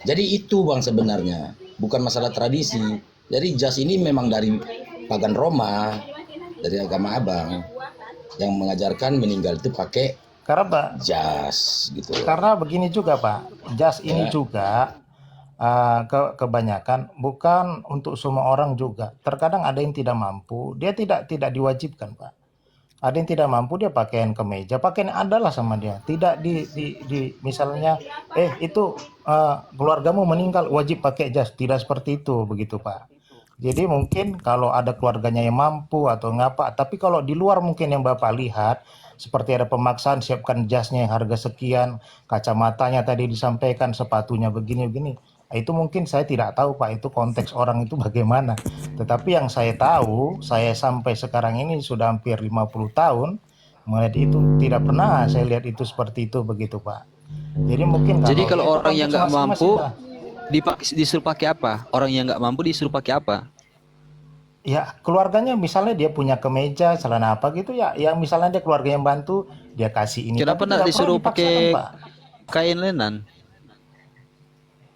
Jadi itu bang sebenarnya, bukan masalah tradisi. Jadi jas ini memang dari pagan Roma, dari agama abang, yang mengajarkan meninggal itu pakai Karena Pak, jas gitu loh. karena begini juga Pak, jas ini Ya, juga kebanyakan bukan untuk semua orang juga. Terkadang ada yang tidak mampu, dia tidak diwajibkan Pak. Ada yang tidak mampu dia pakaian kemeja, pakaian adalah sama dia. Tidak misalnya itu keluargamu meninggal wajib pakai jas, tidak seperti itu begitu Pak. Jadi mungkin kalau ada keluarganya yang mampu atau ngapa, tapi kalau di luar mungkin yang Bapak lihat seperti ada pemaksaan siapkan jasnya yang harga sekian, kacamatanya tadi disampaikan, sepatunya begini-begini. Itu mungkin saya tidak tahu Pak, itu konteks orang itu bagaimana. Tetapi yang saya tahu, saya sampai sekarang ini sudah hampir 50 tahun, melihat itu tidak pernah saya lihat itu seperti itu begitu Pak. Jadi mungkin Jadi kalau kalau ya itu orang yang konteks nggak masing-masing mampu lah. disuruh pakai apa? Orang yang nggak mampu disuruh pakai apa? Ya keluarganya misalnya dia punya kemeja, celana apa gitu ya, yang misalnya dia keluarga yang bantu, dia kasih ini, Kenapa tapi nggak tidak perlu disuruh dipaksakan pakai Pak. kain lenan?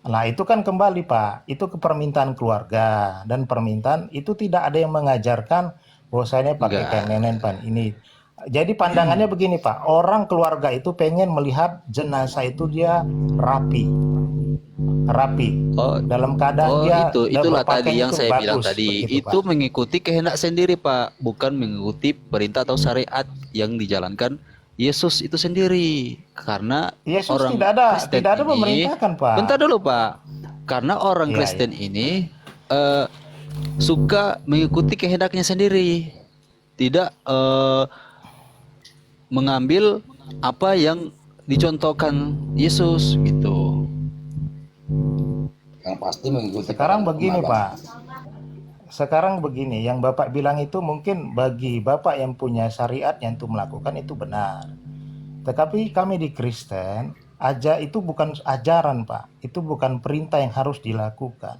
Nah itu kan kembali Pak, itu ke permintaan keluarga, dan permintaan itu tidak ada yang mengajarkan bahwasanya pakai kain Enggak. linen pan ini. Jadi pandangannya begini Pak, orang keluarga itu pengen melihat jenazah itu dia rapi, rapi. Oh, Dalam keadaan oh dia itulah tadi berpakaian yang itu saya bilang bagus, tadi. begitu Itu Pak. mengikuti kehendak sendiri, Pak, bukan mengikuti perintah atau syariat yang dijalankan Yesus itu sendiri. Karena Yesus orang Kristen tidak ada ini, memerintahkan Pak. bentar dulu, Pak. Karena orang Iya, iya. Kristen ini eh, suka mengikuti kehendaknya sendiri, tidak mengambil apa yang dicontohkan Yesus gitu. yang pasti mengikuti Sekarang pagan Roma begini bang. Pak, sekarang begini, yang Bapak bilang itu mungkin bagi Bapak yang punya syariat yang untuk melakukan itu benar. Tetapi kami di Kristen, aja itu bukan ajaran Pak, itu bukan perintah yang harus dilakukan.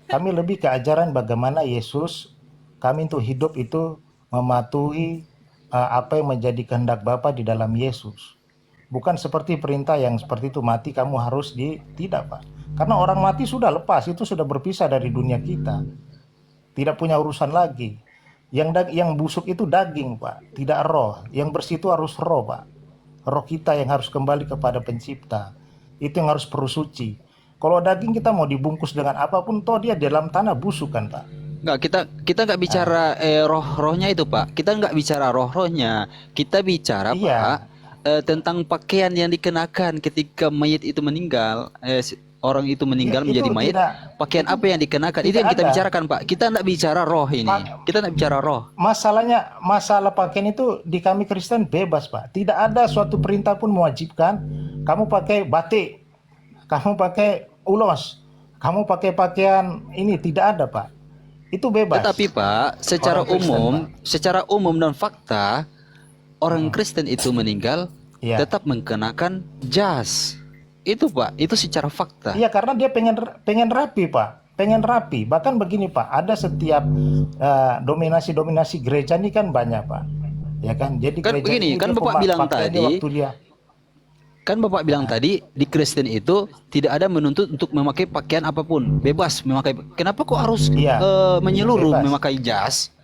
Kami lebih ke ajaran bagaimana Yesus, kami untuk hidup itu mematuhi apa yang menjadi kehendak Bapa di dalam Yesus. Bukan seperti perintah yang seperti itu mati kamu harus tidak Pak. Karena orang mati sudah lepas, itu sudah berpisah dari dunia kita. Tidak punya urusan lagi. Yang busuk itu daging Pak, tidak roh. Yang bersih itu harus roh Pak. Roh kita yang harus kembali kepada pencipta. Itu yang harus perlu suci. Kalau daging kita mau dibungkus dengan apapun, toh dia dalam tanah busuk kan Pak. Nggak, kita nggak bicara roh-rohnya itu, Pak. Kita nggak bicara roh-rohnya. Kita bicara, Pak, Iya, tentang pakaian yang dikenakan ketika mayat itu meninggal. Orang itu iya meninggal itu menjadi mayat. tidak, Pakaian itu apa yang dikenakan? Itu tidak yang kita ada. bicarakan, Pak. Kita nggak bicara roh ini. Kita nggak bicara roh. Masalahnya, masalah pakaian itu di kami Kristen bebas Pak. Tidak ada suatu perintah pun mewajibkan kamu pakai batik, kamu pakai ulos, kamu pakai pakaian ini, tidak ada Pak. Itu bebas. Tetapi, Pak, Orang Kristen Pak. secara umum dan fakta, orang Hmm. Kristen itu meninggal Iya. tetap mengenakan jas. Itu, Pak. Itu secara fakta. Iya karena dia pengen pengen rapi Pak. Pengen rapi. Bahkan begini Pak, ada setiap dominasi-dominasi gereja ini kan banyak Pak. Ya kan? Jadi Kan gereja begini, ini dia pakaian dia waktu dia. Bapak bilang tadi di Kristen itu tidak ada menuntut untuk memakai pakaian apapun, bebas memakai. Kenapa kok harus Iya, menyeluruh bebas. memakai jas?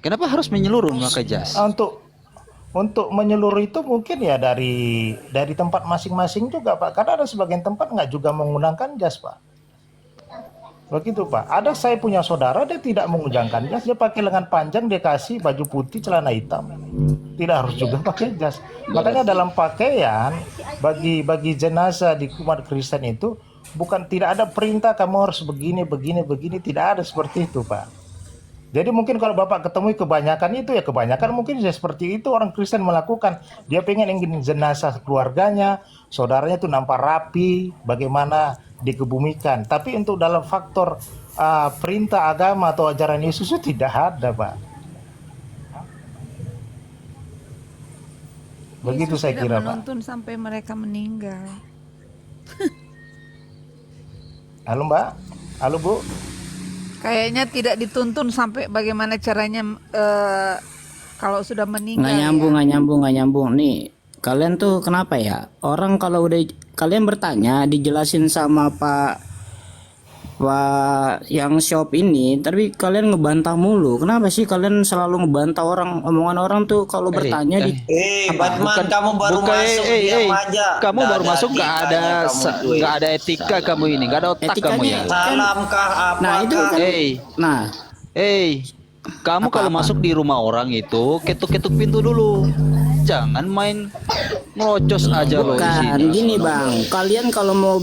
Kenapa harus menyeluruh memakai jas? Untuk menyeluruh itu mungkin ya dari tempat masing-masing juga Pak. Karena ada sebagian tempat nggak juga menggunakan jas Pak. Begitu Pak. Ada saya punya saudara dia tidak menggunakan jas, dia pakai lengan panjang, dia kasih baju putih, celana hitam. Tidak harus juga pakai jas. Makanya dalam pakaian bagi jenazah di umat Kristen itu bukan tidak ada perintah kamu harus begini begini begini, tidak ada seperti itu Pak. Jadi mungkin kalau Bapak ketemu kebanyakan itu ya kebanyakan mungkin ya seperti itu orang Kristen melakukan. Dia pengen ingin jenazah keluarganya, saudaranya itu nampak rapi, bagaimana dikebumikan. Tapi untuk dalam faktor perintah agama atau ajaran Yesus itu tidak ada, Pak. Begitu Yesus saya tidak kira, Pak. menuntun sampai mereka meninggal. Halo, Mbak. Halo, Bu. Kayaknya tidak dituntun sampai bagaimana caranya kalau sudah meninggal Nggak nyambung, ya. nggak nyambung, nggak nyambung. Nih, kalian tuh kenapa ya? Orang kalau udah kalian bertanya, dijelasin sama Pak yang shop ini, tapi kalian ngebantah mulu. Kenapa sih kalian selalu ngebantah orang, omongan orang tuh kalau bertanya di Batman, kamu baru masuk, diam aja. Kamu Nggak baru ada masuk, etikanya kamu tuh, nggak ada etika kamu ini, nggak ada otak kamu Etikanya- ya. Salam kah apa Nah, itu kan. Nah, Kamu kalau masuk di rumah orang itu ketuk-ketuk pintu dulu. Jangan main ngelocos aja loh di bukan sini. gini Bang. Kalian kalau mau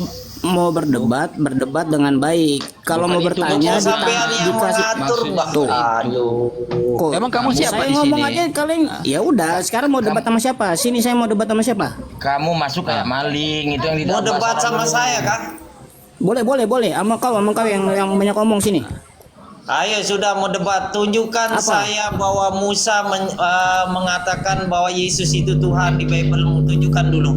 berdebat dengan baik. Kalau mau bertanya sampean yang dikasih mengatur, Mbak. tuh. Aduh. Kok Emang kamu siapa saya di ngomong sini? aja kalian ya udah sekarang mau debat sama siapa? Sini saya mau debat sama siapa? Kamu masuk kayak maling, itu yang Mau tidak debat sama saya kah? Boleh. Sama kau yang banyak ngomong sini. Ayo sudah mau debat, tunjukkan Apa? saya bahwa Musa mengatakan bahwa Yesus itu Tuhan di Bible, tunjukkan dulu.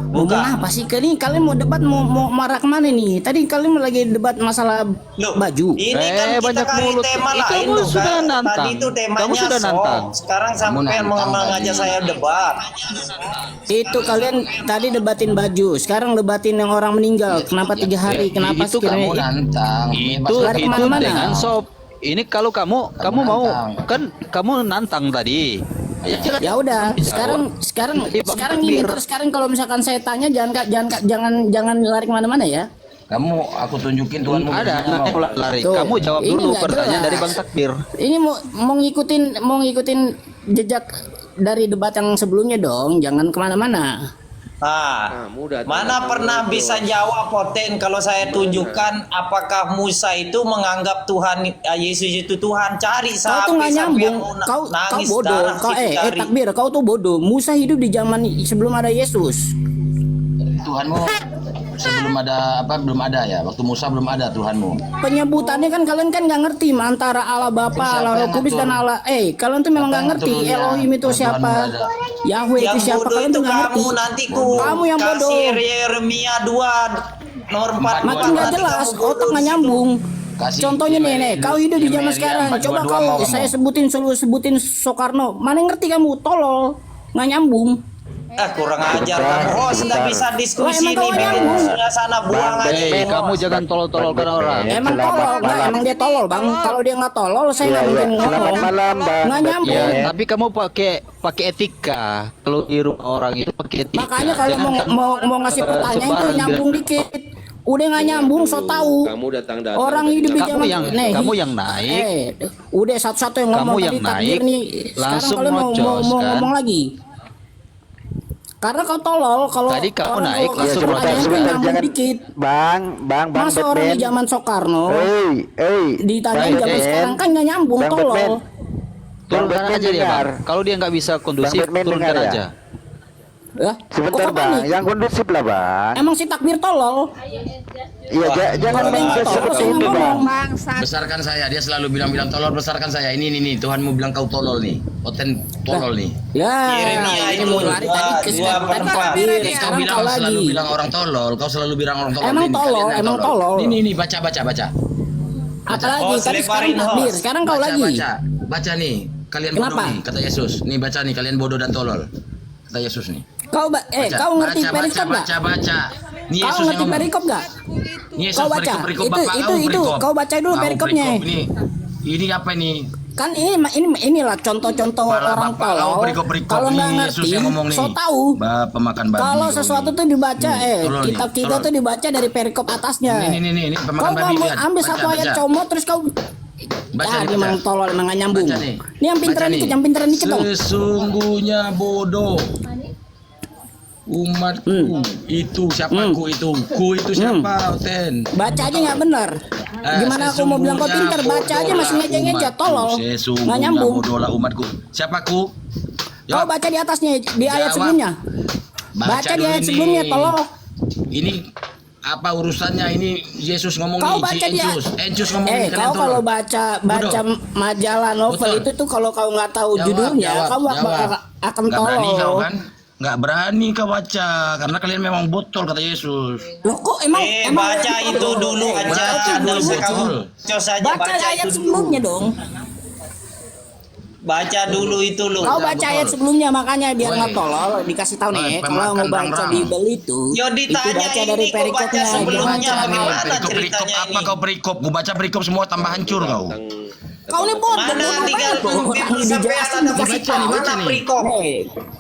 Ngomong Buka. apa sih kalian mau debat mau marah kemana nih? Tadi kalian lagi debat masalah Loh, baju. ini kan kita banyak kali mulut. tema Itu lain kamu tuh sudah kan. nantang. Tadi itu temanya Kamu sudah sok. nantang. Sekarang sampai nantang mengajak tadi. saya debat. Itu kalian tadi debatin baju, sekarang debatin yang orang meninggal. Kenapa 3 hari? Kenapa itu sih kamu kalian- nantang. Itu Lari itu kemana-mana. dengan sop. Ini kalau kamu mau nantang. kan kamu nantang tadi. Ya udah, sekarang ini terus sekarang kalau misalkan saya tanya jangan lari kemana-mana ya. Kamu aku tunjukin Tuhanmu. Ada di sini, mau. lari. Tuh, Kamu jawab ini dulu nggak pertanyaan jelas. dari Bang Takbir. Ini mau ngikutin jejak dari debat yang sebelumnya dong, jangan kemana-mana. Mana pernah bisa jawab Poten kalau saya tunjukkan apakah Musa itu menganggap Tuhan Yesus itu Tuhan? Cari Kau tuh nggak nyambung, kau bodoh, takbir, kau tuh bodoh. Musa hidup di zaman sebelum ada Yesus. Tuhanmu sebelum ada belum ada ya, waktu Musa belum ada Tuhanmu. Penyebutannya kan kalian kan nggak ngerti antara Allah Bapa, Siapa Allah Roh yang Kudus ngatur? dan Allah. Kalian tuh memang Siapa nggak yang ngerti ngatur dunia? Elohim itu Tuhan siapa, nggak ada. Yahweh yang itu siapa, bodoh kalian itu tuh nggak ngerti. kamu, nanti ku Kamu yang bodoh. kasih Yeremia 2 nomor 4. Makin nggak jelas, otak nggak nyambung. Kasih Contohnya nih, kau hidup di zaman Yereemia sekarang. 4:22 Coba mau kau ngomong. saya sebutin Soekarno. Mana ngerti kamu? Tolol, nggak nyambung. Kurang ajar kamu. Oh, sudah bisa diskusi Lah, emang nih, kau bikin nyambung. sudah sana buang aja. Kamu jangan tolol-tololkan orang. Emang tolol, nggak? Emang dia tolol bang. Kalau dia nggak tolol, saya nggak mungkin ngomong. Nggak nyambung. Ya, tapi kamu pakai etika. Kalau di rumah orang itu pakai etika. Makanya kalau mau ngasih pertanyaan tuh sembarang nyambung dikit. Udah nggak nyambung, so tahu. Kamu datang Orang hidup di zaman kamu yang naik. Udah satu-satu yang Kamu ngomong yang tadi takbir naik, nih. langsung Sekarang kalian mau ngocos, kan? ngomong lagi. Karena kau tolol kalau Tadi kamu orang naik, mau langsung kasih pertanyaan tuh sebentar, nyambung jangan- dikit. Bang Masa orang di zaman Soekarno ditanyain Bang zaman Batman. sekarang kan nggak nyambung, Bang tolol. Batman. Turunkan Bang aja dia, dengar. Bang. Kalau dia nggak bisa kondusif, Bang Batman turunkan dengar ya? aja. Ya, Sebentar kok bang, panik? yang kondusif lah bang. Emang si takbir tolol? Iya, jangan Kalau dia nggak tolol, seperti saya itu nggak bang. ngomong. Bangsa. Besarkan saya, dia selalu bilang tolol, besarkan saya. Ini Tuhanmu bilang kau tolol nih. Poten tolol nih. Ya, Yeremia ini itu mau lari tadi ke dua per empat. takbir, Kau sekarang bilang kau selalu lagi. bilang orang tolol, kau selalu bilang orang tolol. Emang Ini, tolol, kalian yang emang tolol. Ini baca. Apalagi Oh, tadi sekarang seleparin takbir, host. sekarang kau lagi. Baca nih. Kalian Kenapa? bodoh nih, kata Yesus. Nih baca nih, kalian bodoh dan tolol. Kata Yesus nih. Kau kau ngerti perikop nggak? Baca. Nih Kau Yesus yang ngerti ngomong. perikop nggak? Nih Yesus Kau baca. perikop Itu- bapak itu- kamu itu. perikop. Kau baca dulu Kau perikopnya. perikop ini apa ini? Kan inilah contoh-contoh Kepala orang bapak kau tolol. perikop-perikop Kalau nih, nggak Yesus ngerti, yang ngomong nih. so tahu. Bapak makan babi. Kalau kau sesuatu nih. tuh dibaca, tolol nih, kitab kita tolol. tuh dibaca dari perikop atasnya. Ini Kau pemakan babi. mau lihat. ambil Baca, satu ayat baca. comot terus kau Baca ah, nih, ini baca. emang tolol, emang nggak nyambung. Baca nih. Ini yang pinteran Baca dikit, nih. yang pinteran dikit dong. Sesungguhnya bodoh umatku itu siapa ku itu siapa Ten? Baca aja nggak bener. Gimana aku mau bilang kau pinter? Baca aja masih ngejek-ngejek, tolol. Nggak Sesungguhnya nyambung. bodohlah umatku. Siapa ku? Kau baca di atasnya, di ayat Jawab. sebelumnya. Baca di dulu ayat nih. sebelumnya, tolol. Ini apa urusannya ini Yesus ngomong Kau nih, baca dia. Encus ngomong nih, kalian Kau tolol. kalau baca majalah novel Betul. itu tuh kalau kau nggak tahu judulnya, kamu akan Nggak berani kau tolol. kan? Nggak berani kau baca karena kalian memang botol kata Yesus. Loh kok emang Baca itu dulu aja. Ada usah kamu cos aja baca ayat itu dulu. sebelumnya dong. Baca dulu itu lu. Kau baca ayat sebelumnya, makanya biar nggak tolol. Dikasih tahu nih, kalau mau baca Bible itu ditanya baca dari ini, kau baca perikopnya. sebelumnya Jangan bagaimana Perikop ceritanya apa ini? kau perikop? Gua baca perikop semua tambah hancur kau. Kau ini bodoh. Mana tinggal Orang sampai dijelasin ada dikasih perikop? tahu. Mana perikop?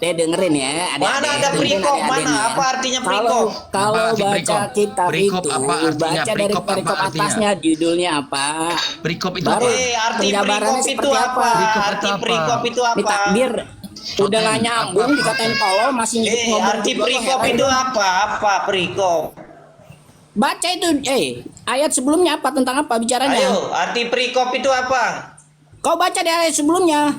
Teh dengerin ya. Mana ada perikop? Mana? Apa artinya perikop? Kalau Apa arti baca perikop? kitab Perikop itu, apa artinya? baca dari Perikop apa perikop artinya? atasnya judulnya apa? Perikop itu Baru. apa? Arti Penjabarannya perikop itu seperti apa? apa? Arti perikop itu Ini apa? takbir udah nggak nyambung dikatain tolol masih ngomong Arti juga, perikop heran. itu apa? Apa perikop? Baca itu, ayat sebelumnya apa, tentang apa bicaranya? Ayo, arti perikop itu apa? Kau baca di ayat sebelumnya.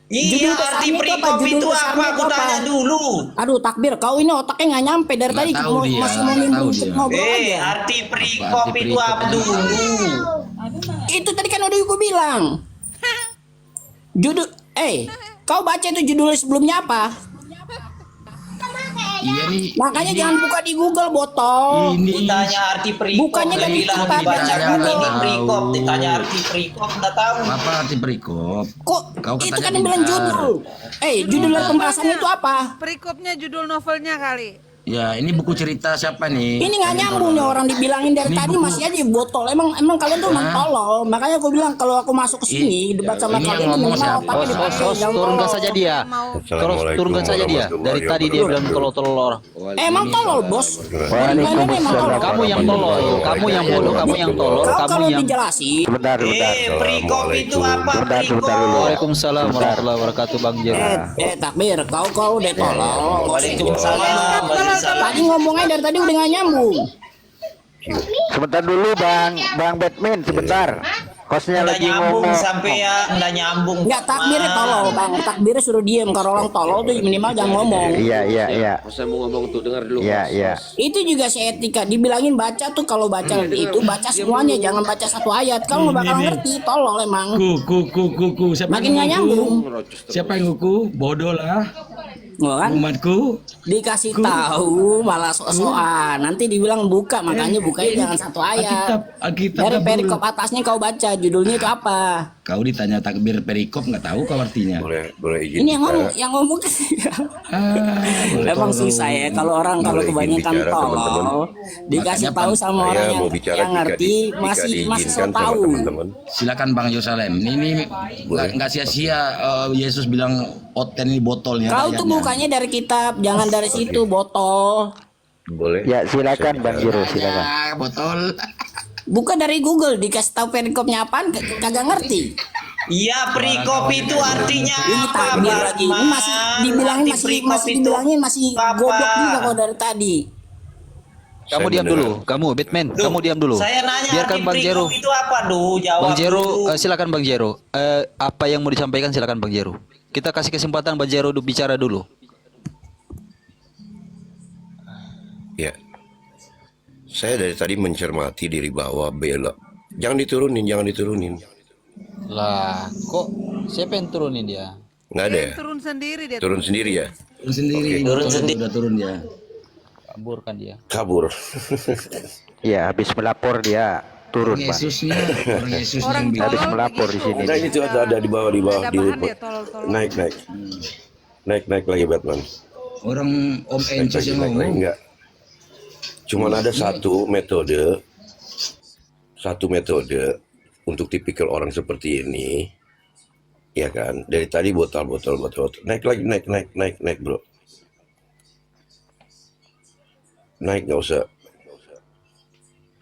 Iya, Judul arti besarnya itu perikop apa? Judul itu besarnya apa? itu Aku apa? tanya dulu. Aduh takbir, kau ini otaknya nggak nyampe dari Nggak tadi tahu dia, masih mau nggak nimbrung tahu dia. ngobrol aja. Arti perikop Arti itu perikop apa itu dulu? Itu tadi kan udah gue bilang. Judul, kau baca itu judulnya sebelumnya apa? Iya nih. Makanya jangan buka di Google botol. Ini Ditanya arti perikop, Bukannya dia dari bilang kitab, dibacakan nggak ini tahu. perikop, ditanya arti perikop nggak tahu. apa arti perikop? Kok Kau itu katanya kan yang bilang benar. judul. Judul dari pembahasannya itu apa? Perikopnya judul novelnya kali. Ya, ini buku cerita siapa nih? Ini nggak nyambung nih, orang dibilangin dari Ini tadi buku- masih aja botol. Emang kalian tuh emang tolol. Makanya aku bilang kalau aku masuk ke sini debat sama ini kalian yang ngomong minimal siapa? otaknya Bos, dipakai, bos, jangan turunkan tolol. saja dia. Terus turunkan saja dia. Dari tadi dia bilang tolol-tolol. Emang tolol bos. Kalian emang tolol. Kamu yang tolol, kamu yang bodoh, kamu yang tolol, Kau kamu kalau yang. dijelasin, Sebentar, sebentar. Perikop itu apa? Sebentar, sebentar dulu. Perikop. Waalaikumsalam warahmatullahi wabarakatuh, Bang Jero. takbir, kau udah tolol. Waalaikumsalam. Waalaikumsalam. Tadi ngomongnya dari tadi udah nggak nyambung. Sebentar dulu Bang Batman, sebentar. Kosnya Nggak lagi nyambung ngomong. sampai ya, nggak nyambung. Nggak, takbirnya tolol bang, takbirnya suruh diem. Kalau orang tolol tuh minimal jangan ngomong. Iya. Saya mau ngomong tuh, dengar dulu. Iya. Itu juga si etika, dibilangin baca tuh kalau baca itu baca semuanya, jangan baca satu ayat. Kamu nggak bakal ngerti, tolol emang. Kuku. Siapa Makin nggak nyambung. Siapa yang kuku? Bodoh lah. Wah, kan? Umatku. Dikasih tahu malah sok-sokan. Nanti dibilang buka, makanya bukanya jangan satu ayat. Alkitab Dari dulu. perikop atasnya kau baca, judulnya itu apa? Kau ditanya takbir perikop nggak tahu kau artinya. Boleh izin Ini bicara? yang ngomong ke Ah, Emang susah ya kalau orang kalau Boleh izin kebanyakan bicara, teman-teman? tolol dikasih Makanya tahu sama Saya orang mau bicara yang ngerti masih diizinkan so sama tahu. teman-teman. silakan Bang Yerusalem. Ini nggak sia-sia Yesus bilang oten ini botolnya. Kau tuh ayatnya. bukanya dari kitab, jangan dari situ botol. Boleh. Ya, silakan Bang Jero, silakan. Ah, botol. Buka dari Google, dikasih tahu perikopnya apaan kagak ngerti. Iya, perikop itu artinya Ini apa, takbir lagi. Ini masih dibilangin Arti perikop itu dibilangin masih apa? goblok juga kau dari tadi. Kamu Saya diam mendengar. dulu, kamu Batman, Duh, kamu diam dulu. Saya nanya Biarkan arti Bang Jero. perikop itu apa, jawab Bang Jero, dulu. silakan Bang Jero. Apa yang mau disampaikan silakan Bang Jero. Kita kasih kesempatan Bang Jero untuk bicara dulu. Ya. Saya dari tadi mencermati diri bawah bela. Jangan diturunin. Lah, kok siapa yang turunin dia? Nggak ada ya? Turun sendiri dia. Turun sendiri ya? Turun sendiri. Turun sendiri. Udah turun ya. Kabur kan dia. Kabur. Ya, habis melapor dia turun, Bang. Yesusnya, orang Yesus Orang yang bilang. Habis melapor di sini. Nah, itu ada di bawah Ada di bahan dia tolol-tolol. naik lagi Batman. Orang Om Naik Encos yang lagi. ngomong. Enggak. Cuman ada satu metode untuk tipikal orang seperti ini, ya kan? Dari tadi botol. Naik lagi, naik bro. Naik nggak usah.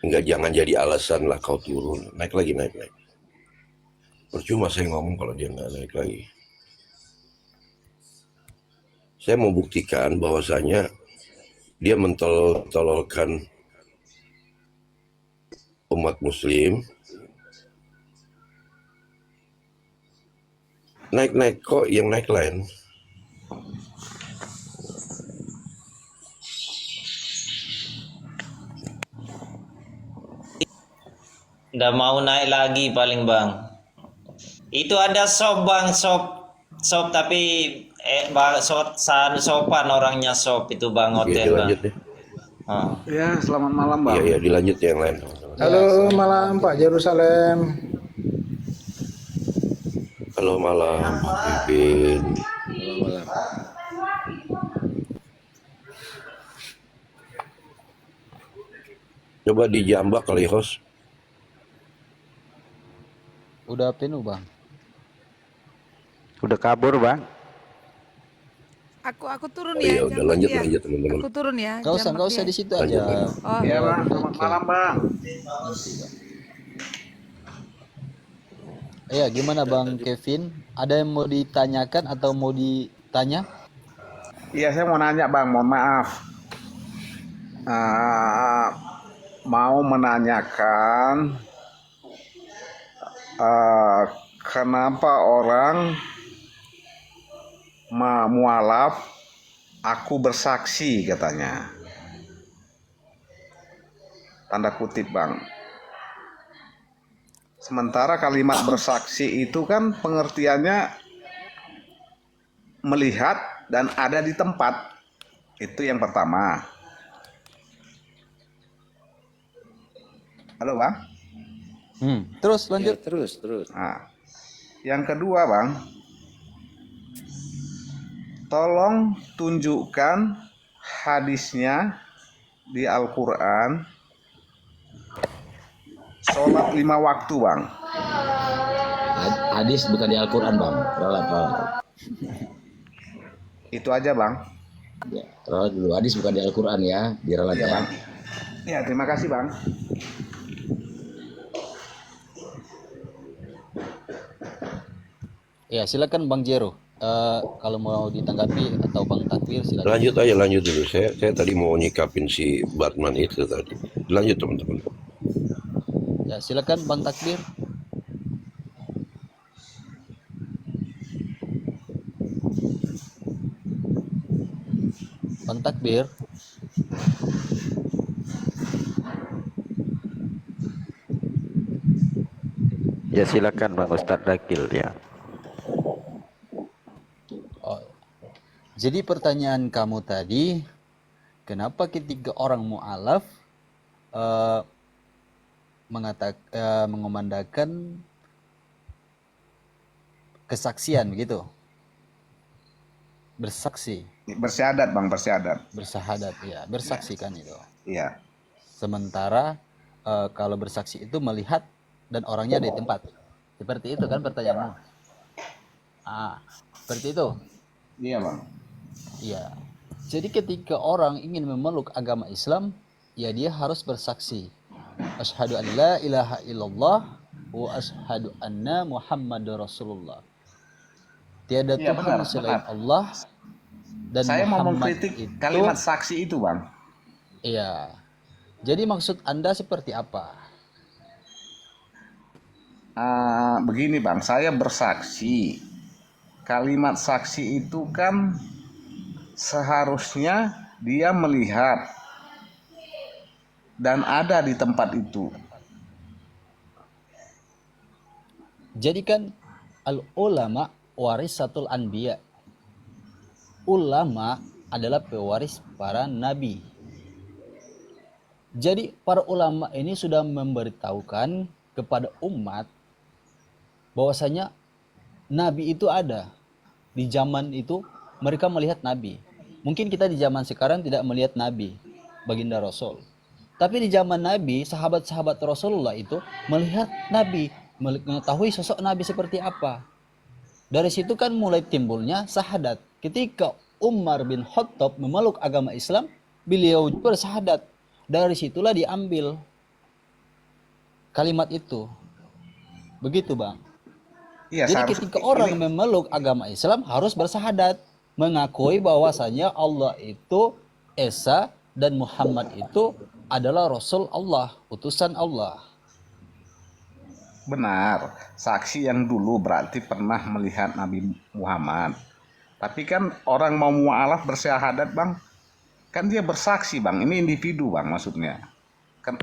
Enggak, jangan jadi alasan lah kau turun. Naik lagi. Percuma saya ngomong kalau dia nggak naik lagi. Saya mau buktikan bahwasanya dia mentololkan umat muslim. Naik kok yang naik lain. Udah mau naik lagi paling bang. Itu ada sop bang, sop tapi bang sopan orangnya sop itu bang Ya, hotel bang. dilanjut deh. Ah. Ya, selamat malam, Bang. Iya, dilanjut yang lain. Halo malam Pak Yerusalem. Halo malam, Pak Pipin. Malam. Coba dijambak kali host. Udah penuh bang. Udah kabur bang. Aku turun Oh ya. iya, udah jam- lanjut ya. lanjut teman-teman. Aku turun ya. Gak usah, jam gak usah ya. di situ Lanjut, aja. lanjut. Oh, Iya bang, selamat Oke. malam bang. Nanti, Bang. Iya, gimana Bang Kevin? Ada yang mau ditanyakan atau mau ditanya? Iya saya mau nanya bang, mohon maaf. Mau menanyakan kenapa orang mualaf aku bersaksi katanya. Tanda kutip bang. Sementara kalimat bersaksi itu kan pengertiannya melihat dan ada di tempat. Itu yang pertama. Halo bang. Terus Ya, lanjut. terus. Nah, yang kedua bang, tolong tunjukkan hadisnya di Al-Quran sholat 5 waktu bang. Hadis bukan di Al-Quran bang, ralat. Itu aja bang. Ya, ralat dulu. Hadis bukan di Al-Quran ya, diralat Iya ya. bang. Ya terima kasih bang. Ya, silakan Bang Jero. Kalau mau ditanggapi atau Bang Takwir silakan. Lanjut dulu. Saya tadi mau nyikapin si Batman itu tadi. Lanjut teman-teman. Ya, silakan Bang Takwir. Bang Takbir. Ya silakan Bang Ustadz Dakil ya. Oh. Jadi pertanyaan kamu tadi, kenapa ketika orang mu'alaf mengumandangkan kesaksian begitu? Bersaksi, Bersyahadat bang, bersyahadat. bersahadat ya, bersaksi kan itu. Iya. Sementara kalau bersaksi itu melihat dan orangnya ada di tempat. Seperti itu kan pertanyaanmu? Seperti itu. Iya bang. Iya. Jadi ketika orang ingin memeluk agama Islam, ya dia harus bersaksi. Asyhadu an la ilaha illallah wa asyhadu anna Muhammadar Rasulullah. Tiada Iya, Tuhan benar, selain benar. Allah dan Saya mau Muhammad mengkritik itu. kalimat saksi itu bang. Iya. Jadi maksud Anda seperti apa? Begini bang, saya bersaksi. Kalimat saksi itu kan seharusnya dia melihat dan ada di tempat itu. Jadi kan al-ulama warisatul anbiya. Ulama adalah pewaris para nabi. Jadi para ulama ini sudah memberitahukan kepada umat bahwasanya nabi itu ada. Di zaman itu mereka melihat nabi. Mungkin kita di zaman sekarang tidak melihat nabi, baginda Rasul. Tapi di zaman nabi, sahabat-sahabat Rasulullah itu melihat nabi, mengetahui sosok nabi seperti apa. Dari situ kan mulai timbulnya syahadat. Ketika Umar bin Khattab memeluk agama Islam, beliau bersyahadat. Dari situlah diambil kalimat itu. Begitu bang. Iya, Jadi ketika orang memeluk agama Islam harus bersyahadat, mengakui bahwasanya Allah itu Esa dan Muhammad itu adalah Rasul Allah, utusan Allah. benar, saksi yang dulu berarti pernah melihat Nabi Muhammad. Tapi kan orang mau mu'alaf bersyahadat bang, kan dia bersaksi bang, ini individu bang maksudnya. Kan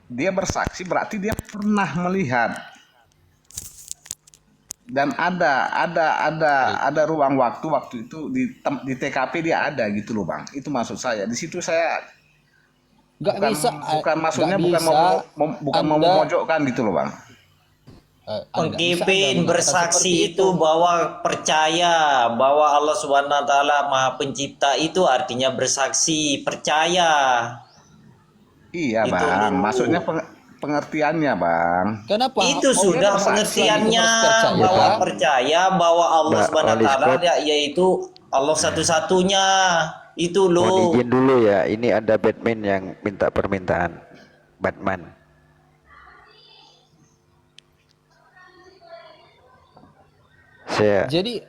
dia bersaksi berarti dia pernah melihat. Dan ada ruang waktu itu di TKP dia ada gitu loh bang. Itu maksud saya. Di situ saya Gak bisa, bukan maksudnya gak bukan bisa mau Anda- memojokkan gitu loh bang. Bang Anda bisa Anda Kevin mengatakan bersaksi seperti itu bahwa percaya bahwa Allah Subhanahu wa taala Maha Pencipta, itu artinya bersaksi, percaya. Iya Itu bang, lu. maksudnya pengertiannya bang. Kenapa? Itu Oh, sudah bersaksi. pengertiannya Harus percaya. bahwa percaya bahwa Allah Mbak Subhanahu wa Wali taala Scott. yaitu Allah satu-satunya. Itu Mohon loh. izin dulu ya, ini ada Batman yang minta permintaan. Batman. Saya Jadi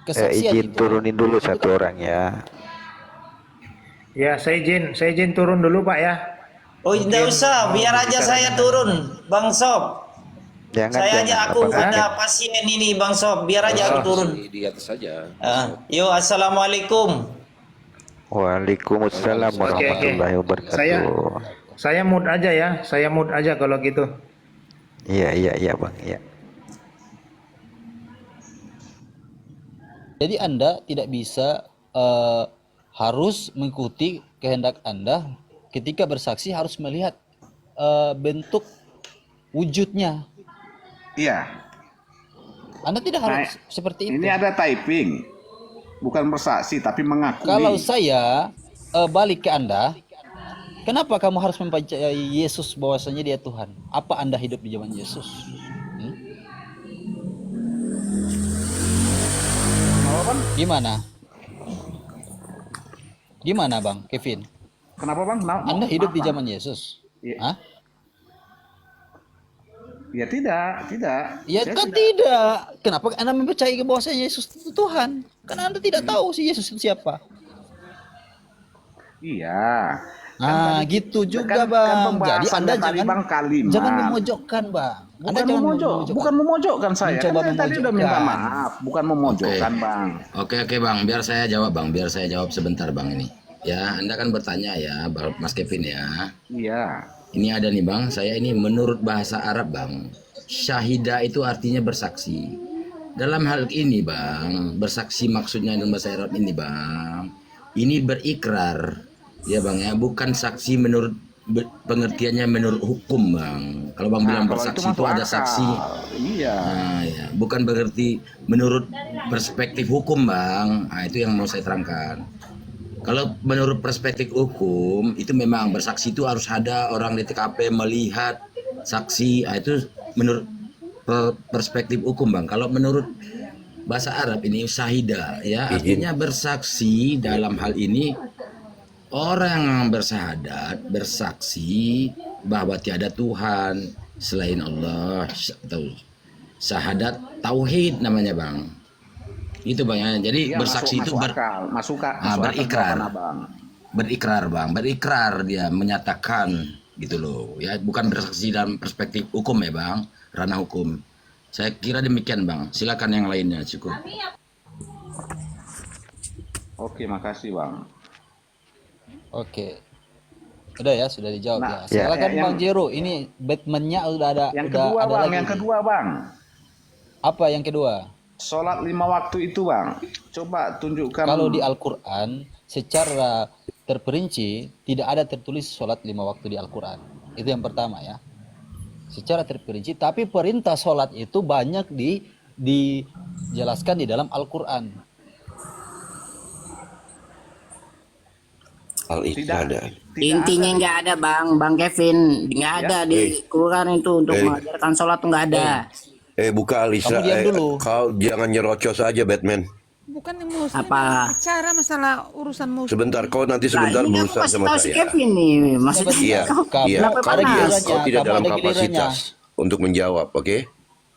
kesaksian izin itu turunin dulu satu orang ya. Ya, saya izin turun dulu Pak ya. Oh, tidak usah, biar aja saya turun, Bang Sob. Jangan Saya aja aku apakah ada pasien ini, Bang Sob, biar aja aku turun. Di atas saja. Yo, assalamualaikum. Waalaikumsalam warahmatullahi wabarakatuh. Saya mood aja ya. Saya mood aja kalau gitu. Iya bang, iya. Jadi Anda tidak bisa harus mengikuti kehendak Anda ketika bersaksi, harus melihat bentuk wujudnya. Iya. Anda tidak harus seperti itu. Ini ada typing, bukan bersaksi tapi mengakui. Kalau saya balik ke Anda, kenapa kamu harus mempercayai Yesus bahwasanya dia Tuhan? Apa Anda hidup di zaman Yesus? Gimana? Gimana Bang Kevin? Kenapa bang? Anda hidup di zaman Yesus? Iya. Hah? Ya tidak. Ya Saya kan tidak. Kenapa Anda mempercayai bahwasanya Yesus itu Tuhan? Karena Anda tidak tahu si Yesus itu siapa. Iya. Nah, gitu juga Bang. Jadi Anda jangan memojokkan Bang. Anda jangan memojokkan. Bukan memojokkan saya. Mencoba Kan saya tadi udah minta memojokkan. maaf, bukan memojokkan bang. Oke Bang, biar saya jawab Bang, biar saya jawab sebentar Bang ini. Ya, Anda kan bertanya ya, Mas Kevin ya. Iya. Ini ada nih Bang, saya ini menurut bahasa Arab Bang, syahida itu artinya bersaksi. Dalam hal ini Bang, bersaksi maksudnya dalam bahasa Arab ini Bang, ini berikrar. Ya Bang ya, bukan saksi menurut pengertiannya menurut hukum Bang. Kalau Bang bilang bersaksi itu ada saksi. Iya. Nah, ya, bukan berarti menurut perspektif hukum Bang. Nah, itu yang mau saya terangkan. Kalau menurut perspektif hukum itu memang bersaksi itu harus ada orang di TKP melihat saksi. Nah, itu menurut perspektif hukum Bang. Kalau menurut bahasa Arab ini syahida ya, artinya bersaksi dalam hal ini orang yang bersahadat, bersaksi bahwa tiada Tuhan selain Allah, atau syahadat tauhid namanya Bang. Itu Bang ya. Jadi Iya, bersaksi itu masuk berikrar. bang. Berikrar Bang, berikrar dia menyatakan gitu loh. Ya, bukan bersaksi dalam perspektif hukum ya Bang, ranah hukum. Saya kira demikian Bang. Silakan yang lainnya cukup. Oke, makasih bang. Oke. Udah ya, sudah dijawab Nah, ya. Silakan yang- Bang Jero. Ini Batman-nya udah ada. Yang udah kedua ada bang, lagi yang nih. kedua bang. Apa yang kedua? Sholat 5 waktu itu bang. Coba tunjukkan. Kalau di Al-Quran secara terperinci tidak ada tertulis sholat 5 waktu di Al-Quran. Itu yang pertama ya. Secara terperinci, tapi perintah sholat itu banyak dijelaskan di dalam Al-Quran. Al-Iqadah. Intinya nggak ada Bang Kevin, nggak ada di Quran itu untuk mengajarkan sholat tuh nggak ada. Buka Alisa, Kamu diam dulu. kau jangan nyerocos aja Batman. Bukan yang muslim Apa? bicara masalah urusan muslim. Sebentar, kau nanti sebentar Nah, ini aku berurusan kasih sama tahu si saya. Kevin nih, maksudnya Iya, Kamu- iya. kenapa Kau panas? tidak, kau Kamu tidak ada dalam gilirannya. kapasitas untuk menjawab, oke?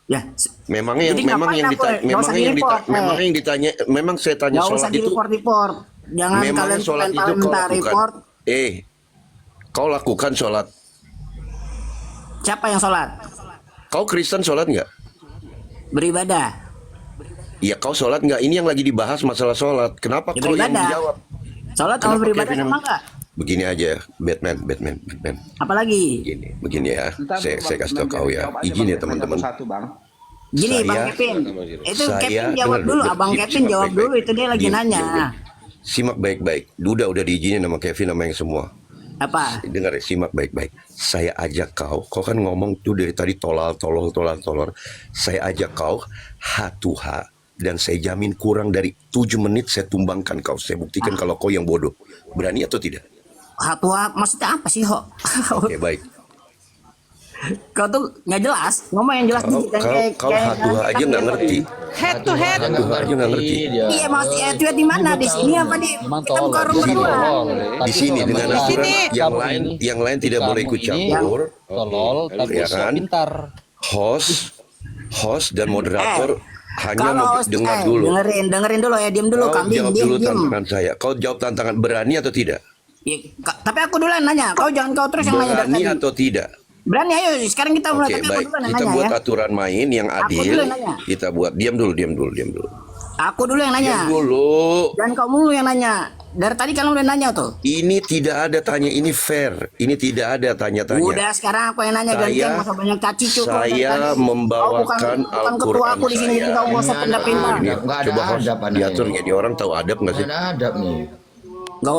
Ya, Memang yang Jadi memang ngapain yang aku, ditanya, nggak memang usah yang di-report, ditanya, memang yang ditanya, memang saya tanya nggak usah sholat di itu. report. Jangan Memang kalian sholat itu kau minta lakukan. report. Kau lakukan sholat. Siapa yang sholat? Kau Kristen sholat nggak? Beribadah. Iya, kau sholat nggak? Ini yang lagi dibahas masalah sholat. Kenapa Ya, kau yang beribadah. menjawab? Sholat sama Kenapa beribadah Kevin sama yang- enggak? Begini aja, Batman. Apalagi? Begini ya. Ntar, Saya Bang, kasih tau nanti kau ya. jawab aja, Izin Bang, ya teman-teman. satu bang. Gini Saya- Bang Kevin. Itu Saya- Kevin jawab dengar dulu, dulu, Abang diam, Kevin simak jawab baik-baik. dulu, itu dia lagi Diam, nanya. diam. Simak baik-baik. Udah diizinin sama Kevin sama yang semua. Apa? Dengar ya, simak baik-baik. Saya ajak kau kan ngomong tuh dari tadi tolol. Saya ajak kau H2H dan saya jamin kurang dari 7 menit saya tumbangkan kau. Saya buktikan kalau kau yang bodoh. Berani atau tidak? Hatua maksudnya apa sih, Ho? Oke, baik. Kau tuh nggak jelas, ngomong yang jelas dikit. Kau H2H aja nggak ngerti. Head to head. H2H aja nggak ngerti. Iya, maksudnya itu di mana? Di sini apa di? Memang Kita bukan tolol. orang berdua. Di sini dengan Kamu aturan ini. yang lain tidak boleh ikut Kamu ini campur. Tolol, tapi Ya so kan? pintar. Host dan moderator hanya Kalau mau dengar dulu. dengerin dulu ya, diam dulu, Kau kambing, jawab diam, dulu diam. tantangan saya. Kau jawab tantangan berani atau tidak? Ya, tapi aku dulu yang nanya, kau jangan kau terus yang nanya dari Berani tadi. atau tidak? Berani, ayo sekarang kita mulai. Oke, Tapi aku baik. dulu yang Kita nanya buat ya. aturan main yang Aku adil. dulu yang nanya. Kita buat diam dulu. Aku dulu yang nanya. Diam dulu. Dan kamu yang nanya. Dari tadi kamu udah nanya tuh. Ini tidak ada tanya, ini fair. Ini tidak ada tanya-tanya. Udah sekarang aku yang nanya, gantian nggak usah banyak caci cuy. Saya membawakan bukan ketua Al-Quran aku di sini, jadi kau nggak usah saya. pindah-pindah. Ini, Nggak ada coba host adab, anaknya. diatur ini orang tahu adab nggak sih? Ada adab nih. Nggak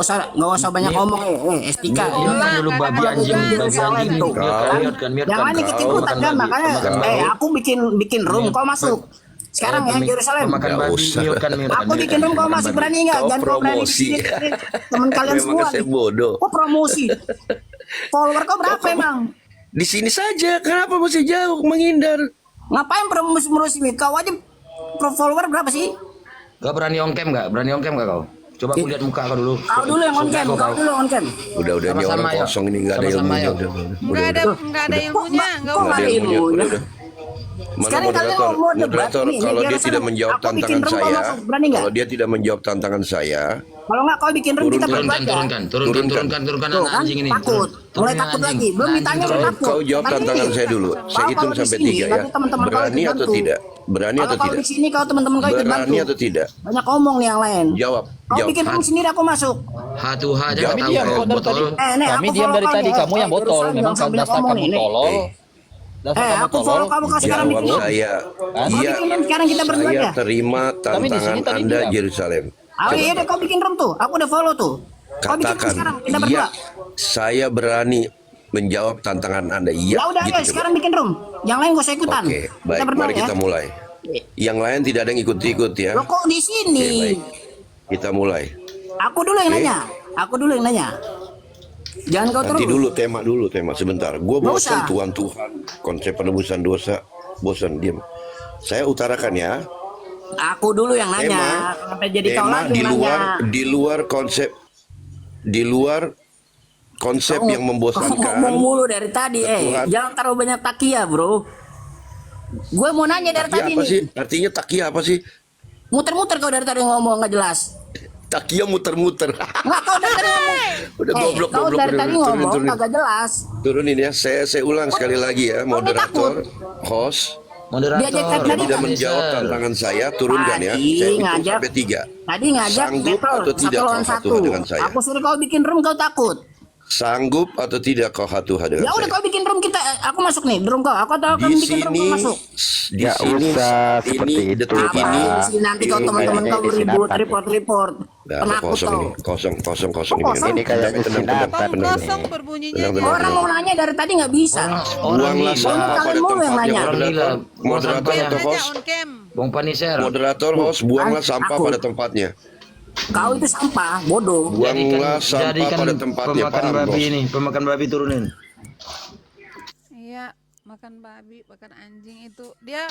usah banyak ngomong, Estika. Kan dulu babi anjing Tuh. miutkan. Jangan ikut-ikutan kan, makanya. Aku bikin room, kau masuk. Sekarang ya, Yerusalem. Makan Nggak babi, usah. miutkan. Aku bikin room, kau masuk, berani nggak? Kau Jangan kau berani di promosi. sini. Temen kalian Memang semua. saya nih. bodoh. Kok promosi? Follower kau berapa emang? Di sini saja, kenapa masih jauh menghindar? Ngapain promosi kau aja follower berapa sih? Gak berani on cam nggak? Berani on cam nggak kau? Coba aku lihat muka kau dulu. Kau dulu yang on cam, kau dulu on cam. Udah ini Sama-sama, orang yuk. kosong ini nggak ada Sama-sama, ilmunya. yuk. Nggak ada ilmunya, nggak Kok usah. nggak ada ilmunya? Mana Sekarang kalian moderator? mau debat Moderator nih, kalau biar dia saya- tidak menjawab aku bikin tantangan room, kau saya, masuk. Berani nggak? kalau dia tidak menjawab tantangan saya, Kalau nggak kau bikin room kita berdua Turunkan aja. turunkan Tuh anak kan, anjing ini. takut. Mulai Turunin takut anjing. lagi. Belum ditanya udah takut. kau jawab Nanti tantangan nih, saya dulu. Saya kalau hitung di sampai sini, 3 ya. nanti teman-teman kau Berani ikut atau bantu. tidak? Berani Kalau atau kau tidak? di sini kau teman-teman kau ikut bantu. Berani atau tidak? Banyak ngomong nih yang lain. Jawab. Kau Jawab. bikin room sendiri aku masuk. H2H aja Jawab. nggak tahu Diam kau kok dari botol. tadi. Nih, Kami aku diam follow dari kau tadi, nih. kamu yang botol. Yerusalem, Memang jangan dasar banyak ngomong kamu nih. tolol. Dasar kamu aku follow tolol. kamu kau sekarang Jawab bikin room. saya. Kau Iya. bikin room sekarang kita berdua Saya aja. terima Kami di sini tantangan tadi Anda diam. Yerusalem. Iya deh kau bikin room tuh. Aku udah follow tuh. Kau bikin room Katakan, sekarang kita berdua. iya, saya berani menjawab tantangan Anda. Iya, Ya udah gitu ayo coba. sekarang bikin room. Yang lain gak usah ikutan. Oke, baik, kita berdua mari ya. kita mulai. Yang lain tidak ada yang ikut-ikut ya. Lo kok di sini? Oke, baik. Kita mulai. Aku dulu yang nanya. Aku dulu yang nanya. Jangan kau terus. Nanti dulu tema sebentar. Gue Nggak bosan usah. Tuhan, konsep penebusan dosa, bosan diam. Saya utarakan ya. Aku dulu yang nanya. Tema, Sampai jadi kau tema lagi yang nanya. di luar konsep yang Kau ngomong membosankan. mulu dari tadi. Tuhan. Jangan terlalu banyak takia bro. Gue mau nanya dari Takia tadi apa nih. sih? Artinya takia apa sih? Muter-muter kau dari tadi ngomong nggak jelas. Takia muter-muter. Nggak kau dari tadi ngomong. Udah goblok. Kau dari tadi ngomong Turunin. kagak jelas. Turunin ya. Saya ulang sekali lagi ya, moderator, host. Diajak Moderator. tadi Tidak kan? menjawab tantangan saya, turunkan ya. Tadi Saya hitung ngajak. sampai 3. Tadi ngajak Sanggup battle atau tidak satu lawan kau satu. H2H dengan saya? Aku suruh kau bikin room kau takut. Sanggup atau tidak kau H2H dengan Ya udah saya? kau bikin room kita. Aku masuk nih, room kau. Aku tahu kamu Di bikin room sini, kau masuk. di Ya sini, usah saat seperti ini, itu, detik Pak. ini, Nanti kau teman-teman kau Ini ribut, sinatan. report. Nah, Penakut kosong kau. ini, kosong Kok ini. kosong? Ini kayak Tenang, sinatan Kosong ini. kosong berbunyinya. Tenang. Orang mau nanya dari tadi nggak bisa. Buanglah gila. sampah pada Kalian mau yang tempatnya, nanya. moderator, Orang moderator gila. atau Aja host, on cam. Bung Paniser. moderator, host, buanglah Aku. sampah pada tempatnya. Kau itu sampah, bodoh. Buanglah sampah pada tempatnya, pemakan paham, babi bos? ini, pemakan babi turunin. Iya, makan babi, makan anjing itu. Dia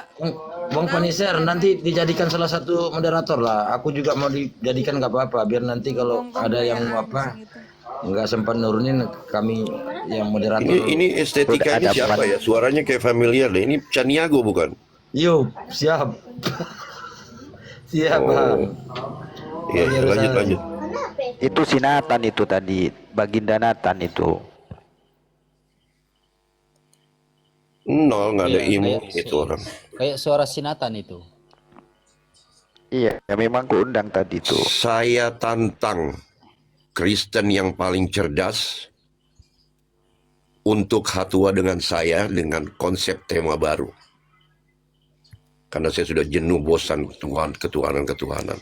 Bung Paniser nanti dijadikan salah satu moderator lah. Aku juga mau dijadikan nggak apa-apa, biar nanti kalau bonggong ada kayak yang apa anjing itu. nggak sempat nurunin kami yang moderator. Ini estetika ini Udah ada siapa apa? ya? Suaranya kayak familiar deh. Ini Caniago bukan? Yuk, siap. Siap, Oh. Bang. Iya, Yerusalem. lanjut. Itu si Nathan itu tadi, Baginda Nathan itu. Nol, nggak ada Iya, ilmu kayak itu orang. Kayak suara sinatan itu. Iya, ya memang kuundang tadi tuh. Saya tantang Kristen yang paling cerdas untuk hatua dengan saya dengan konsep tema baru. Karena saya sudah jenuh bosan ketuhanan-ketuhanan.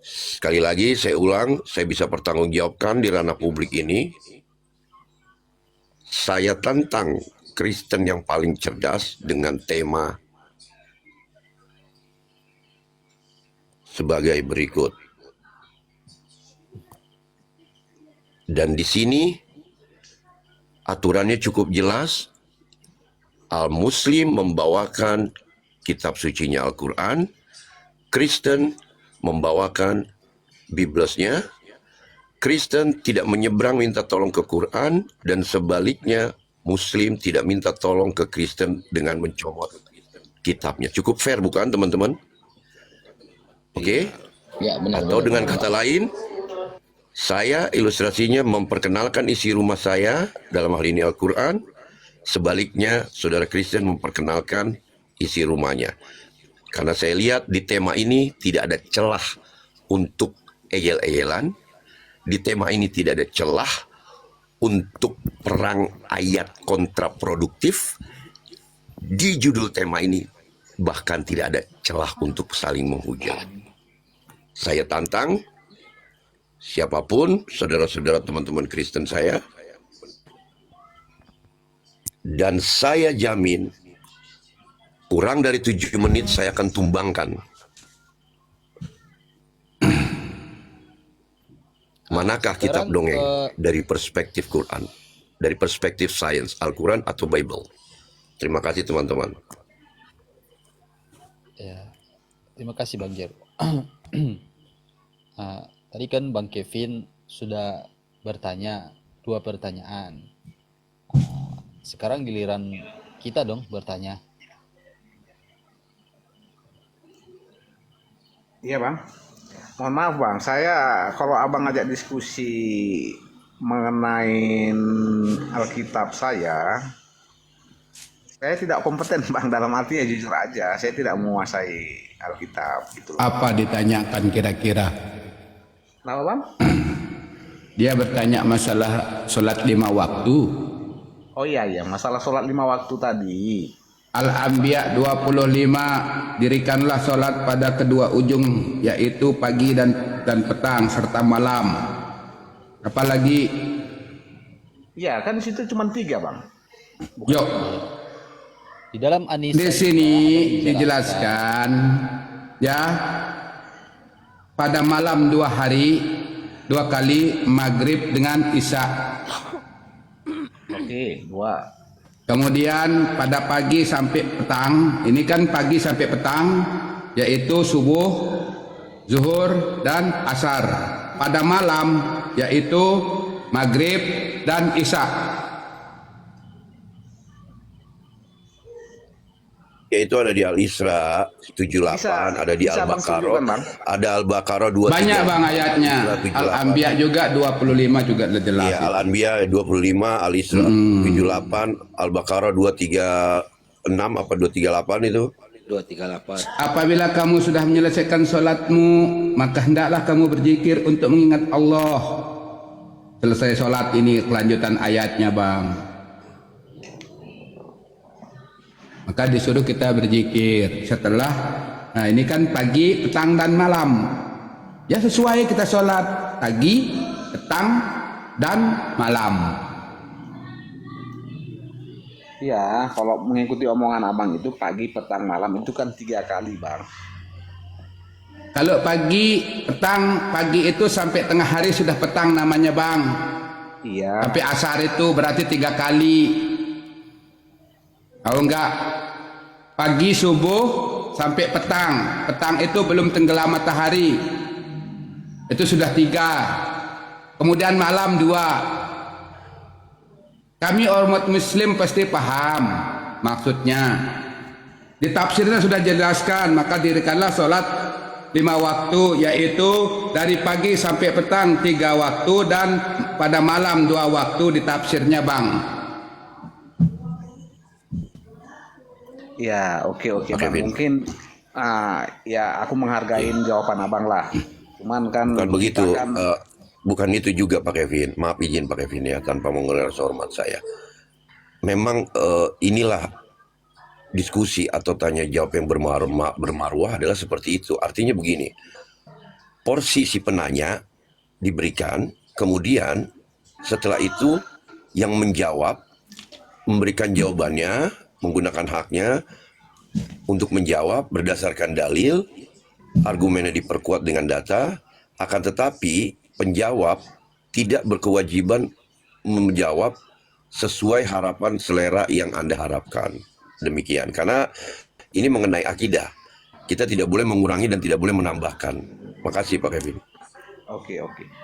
Sekali lagi saya ulang, saya bisa pertanggungjawabkan di ranah publik ini. Saya tantang Kristen yang paling cerdas dengan tema sebagai berikut. Dan di sini aturannya cukup jelas. Al-Muslim membawakan kitab sucinya Al-Quran, Kristen membawakan Biblesnya, Kristen tidak menyeberang minta tolong ke Quran, dan sebaliknya Muslim tidak minta tolong ke Kristen dengan mencomot kitabnya. Cukup fair bukan teman-teman? Oke? Ya, benar. Atau dengan kata lain, saya ilustrasinya memperkenalkan isi rumah saya, dalam hal ini Al-Quran. Sebaliknya, saudara Kristen memperkenalkan isi rumahnya. Karena saya lihat di tema ini tidak ada celah untuk eyel-eyelan. Di tema ini tidak ada celah untuk perang ayat kontraproduktif. Di judul tema ini bahkan tidak ada celah untuk saling menghujat. Saya tantang siapapun, saudara-saudara teman-teman Kristen saya, dan saya jamin kurang dari 7 menit saya akan tumbangkan manakah kitab Sekarang, dongeng dari perspektif Quran, dari perspektif sains, Al-Quran atau Bible. Terima kasih teman-teman. Ya, terima kasih Bang Jer. Tadi kan Bang Kevin sudah bertanya 2 pertanyaan. Sekarang giliran kita dong bertanya. Iya bang, mohon maaf bang, saya kalau abang ngajak diskusi mengenai Alkitab saya tidak kompeten bang, dalam arti ya jujur aja, saya tidak menguasai Alkitab gitu loh. Apa ditanyakan kira-kira? Kenapa bang? Dia bertanya masalah sholat 5 waktu. Oh iya, masalah sholat 5 waktu tadi. Al-Anbiya 25, dirikanlah sholat pada kedua ujung, yaitu pagi dan petang serta malam. Apalagi? Iya, kan di situ cuma 3 bang. Yuk. Di dalam Anisa Di sini dijelaskan, ya, pada malam 2 hari, 2 kali maghrib dengan isya. Oke, 2. Kemudian pada pagi sampai petang, ini kan pagi sampai petang, yaitu subuh, zuhur, dan asar. Pada malam, yaitu maghrib dan isya. Yaitu ada di Al-Isra 78, ada di Al-Baqarah, ada Al-Baqarah 23. Banyak bang ayatnya. Al-Anbiya juga 25 juga jelas. Iya, Al-Anbiya 25, Al-Isra 78, Al-Baqarah 236 apa 238 itu? 238. Apabila kamu sudah menyelesaikan sholatmu, maka hendaklah kamu berzikir untuk mengingat Allah. Selesai sholat, ini kelanjutan ayatnya bang. Maka disuruh kita berzikir setelah, nah ini kan pagi, petang, dan malam. Ya sesuai kita sholat pagi, petang, dan malam. Iya, kalau mengikuti omongan abang itu pagi, petang, malam itu kan 3 kali bang. Kalau pagi, petang, pagi itu sampai tengah hari sudah petang namanya bang. Iya. Sampai asar itu berarti 3 kali. Tahu enggak? Pagi subuh sampai petang. Petang itu belum tenggelam matahari. Itu sudah 3. Kemudian malam 2. Kami umat muslim pasti paham maksudnya. Di tafsirnya sudah jelaskan, maka dirikanlah sholat 5 waktu, yaitu dari pagi sampai petang 3 waktu, dan pada malam 2 waktu di tafsirnya bang. Ya, oke bang. Mungkin ya aku menghargai jawaban abang lah. Cuman kan bukan begitu, bukan itu juga Pak Kevin. Maaf izin Pak Kevin ya, tanpa mengurangi rasa hormat saya. Memang inilah diskusi atau tanya jawab yang bermarwah adalah seperti itu. Artinya begini, porsi si penanya diberikan, kemudian setelah itu yang menjawab memberikan jawabannya menggunakan haknya untuk menjawab berdasarkan dalil, argumennya diperkuat dengan data, akan tetapi penjawab tidak berkewajiban menjawab sesuai harapan selera yang Anda harapkan. Demikian, karena ini mengenai akidah. Kita tidak boleh mengurangi dan tidak boleh menambahkan. Makasih Pak Kevin. Oke.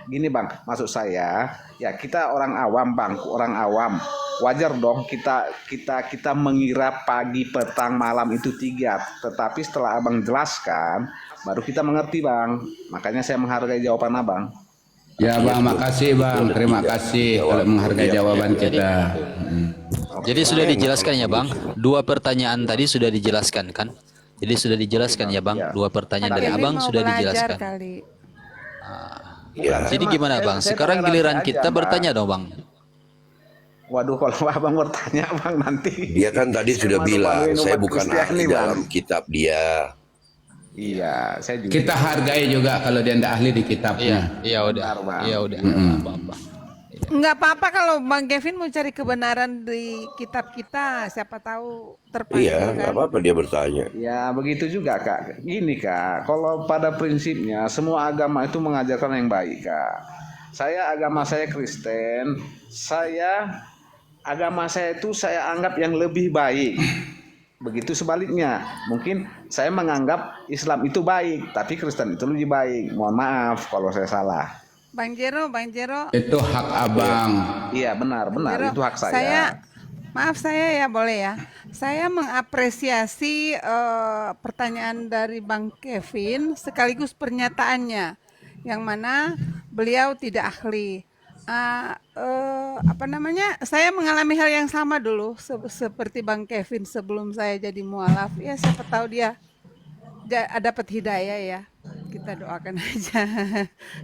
Gini Bang, maksud saya, ya kita orang awam Bang, orang awam. Wajar dong kita mengira pagi, petang, malam itu 3. Tetapi setelah Abang jelaskan, baru kita mengerti Bang. Makanya saya menghargai jawaban Abang. Ya Bang, makasih Bang. Terima kasih kalau menghargai jawaban kita. Jadi sudah dijelaskan ya Bang. 2 pertanyaan tadi sudah dijelaskan kan? Jadi sudah dijelaskan ya Bang. 2 pertanyaan dari Kevin Abang mau sudah belajar dijelaskan. kali. Ya. Jadi gimana Bang? Sekarang giliran kita bertanya dong Bang. Waduh, kalau Abang bertanya Bang nanti. Dia kan tadi sudah bilang, malu-maluin saya umat bukan Kristiani, ahli Bang. dalam kitab dia. Iya, saya juga. Kita hargai juga kalau dia tidak ahli di kitabnya. Iya udah. Benar, Bang. Iya udah. Apa-apa. Nggak apa-apa kalau Bang Kevin mau cari kebenaran di kitab kita, siapa tahu terpanggil Iya, kan. nggak apa-apa dia bertanya. Ya begitu juga Kak. Gini Kak, kalau pada prinsipnya semua agama itu mengajarkan yang baik Kak. Agama saya Kristen, agama saya itu saya anggap yang lebih baik. Begitu sebaliknya, mungkin saya menganggap Islam itu baik, tapi Kristen itu lebih baik. Mohon maaf kalau saya salah. Bang Jero. Itu hak Abang. Iya benar, Jero, itu hak saya. Maaf saya ya boleh ya. Saya mengapresiasi pertanyaan dari Bang Kevin sekaligus pernyataannya, yang mana beliau tidak ahli. Saya mengalami hal yang sama dulu seperti Bang Kevin sebelum saya jadi mualaf. Ya siapa tahu dia dapat hidayah ya. Kita doakan aja.